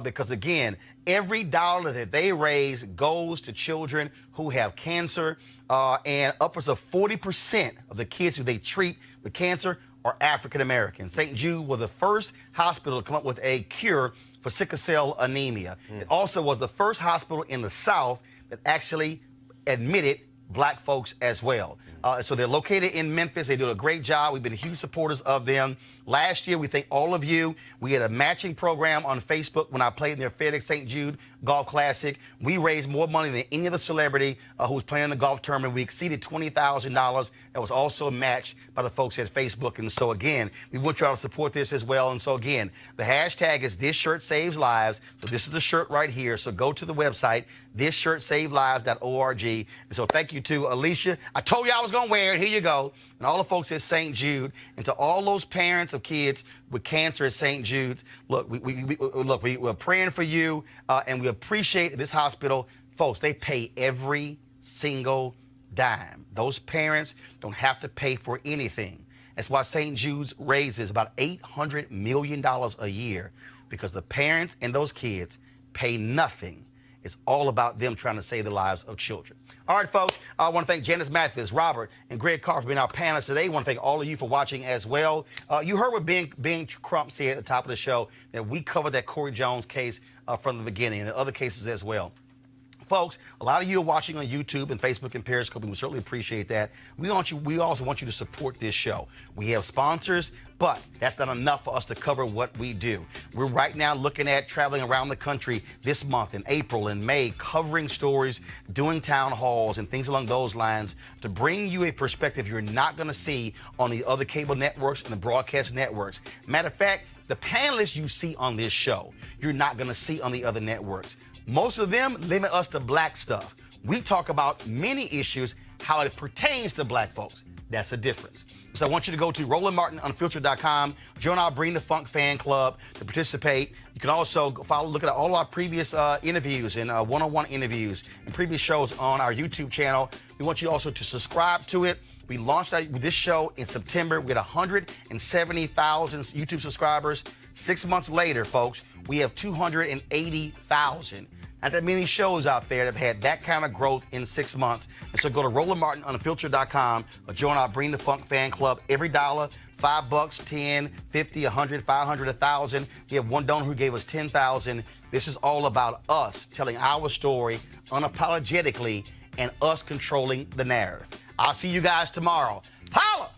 because, again, every dollar that they raise goes to children who have cancer, and upwards of 40% of the kids who they treat with cancer are African American. St. Jude was the first hospital to come up with a cure for sickle cell anemia. It also was the first hospital in the South that actually admitted black folks as well. So they're located in Memphis. They do a great job. We've been huge supporters of them. Last year, we thank all of you. We had a matching program on Facebook when I played in their FedEx St. Jude Golf Classic. We raised more money than any other celebrity who was playing in the golf tournament. We exceeded $20,000. That was also matched by the folks at Facebook. And so, again, we want y'all to support this as well. And so, again, the hashtag is This Shirt Saves Lives. So this is the shirt right here. So go to the website, thisshirtsaveslives.org. And so thank you to Alicia. I told you I was going to wear it. Here you go. And all the folks at St. Jude, and to all those parents of kids with cancer at St. Jude's, look, we're praying for you, and we appreciate this hospital. Folks, they pay every single dime. Those parents don't have to pay for anything. That's why St. Jude's raises about $800 million a year, because the parents and those kids pay nothing. It's all about them trying to save the lives of children. All right, folks, I want to thank Janice Mathis, Robert, and Greg Carr for being our panelists today. I want to thank all of you for watching as well. You heard what Ben Crump said at the top of the show, that we covered that Cory Jones case from the beginning, and the other cases as well. Folks, a lot of you are watching on YouTube and Facebook and Periscope, and we certainly appreciate that. We also want you to support this show. We have sponsors, but that's not enough for us to cover what we do. We're right now looking at traveling around the country this month in April and May, covering stories, doing town halls and things along those lines to bring you a perspective you're not going to see on the other cable networks and the broadcast networks. Matter of fact, the panelists you see on this show, you're not going to see on the other networks. Most of them limit us to black stuff. We talk about many issues, how it pertains to black folks. That's the difference. So I want you to go to RolandMartinUnfiltered.com, join our Bring the Funk fan club to participate. You can also look at all our previous interviews and one-on-one interviews and previous shows on our YouTube channel. We want you also to subscribe to it. We launched this show in September. We had 170,000 YouTube subscribers. 6 months later, folks, we have 280,000. Not that many shows out there that have had that kind of growth in 6 months. And so go to RolandMartinUnfiltered.com or join our Bring the Funk fan club. Every dollar, $5, 10, 50, 100, 500, 1,000. We have one donor who gave us 10,000. This is all about us telling our story unapologetically and us controlling the narrative. I'll see you guys tomorrow. Holla!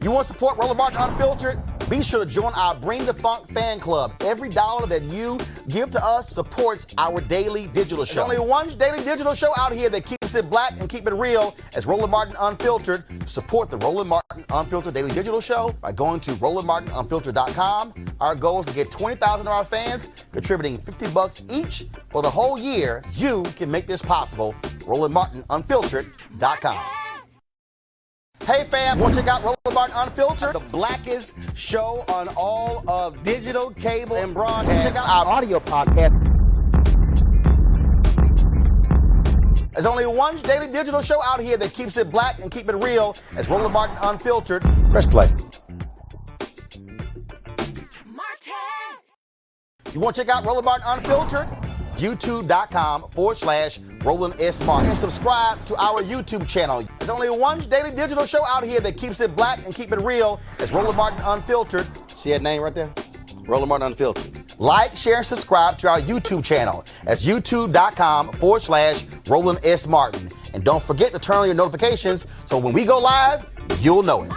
You want to support Roland Martin Unfiltered? Be sure to join our Bring the Funk fan club. Every dollar that you give to us supports our daily digital show. There's only one daily digital show out here that keeps it black and keep it real as Roland Martin Unfiltered. Support the Roland Martin Unfiltered daily digital show by going to RolandMartinUnfiltered.com. Our goal is to get 20,000 of our fans contributing $50 each for the whole year. You can make this possible. RolandMartinUnfiltered.com. Hey fam, want to check out Roland Martin Unfiltered, the blackest show on all of digital, cable, and broadcast. Check out our audio podcast. There's only one daily digital show out here that keeps it black and keep it real as Roland Martin Unfiltered. Press play. You want to check out Roland Martin Unfiltered? YouTube.com/Roland S. Martin. And subscribe to our YouTube channel. There's only one daily digital show out here that keeps it black and keep it real. It's Roland Martin Unfiltered. See that name right there? Roland Martin Unfiltered. Like, share, and subscribe to our YouTube channel. That's YouTube.com/Roland S. Martin. And don't forget to turn on your notifications so when we go live, you'll know it.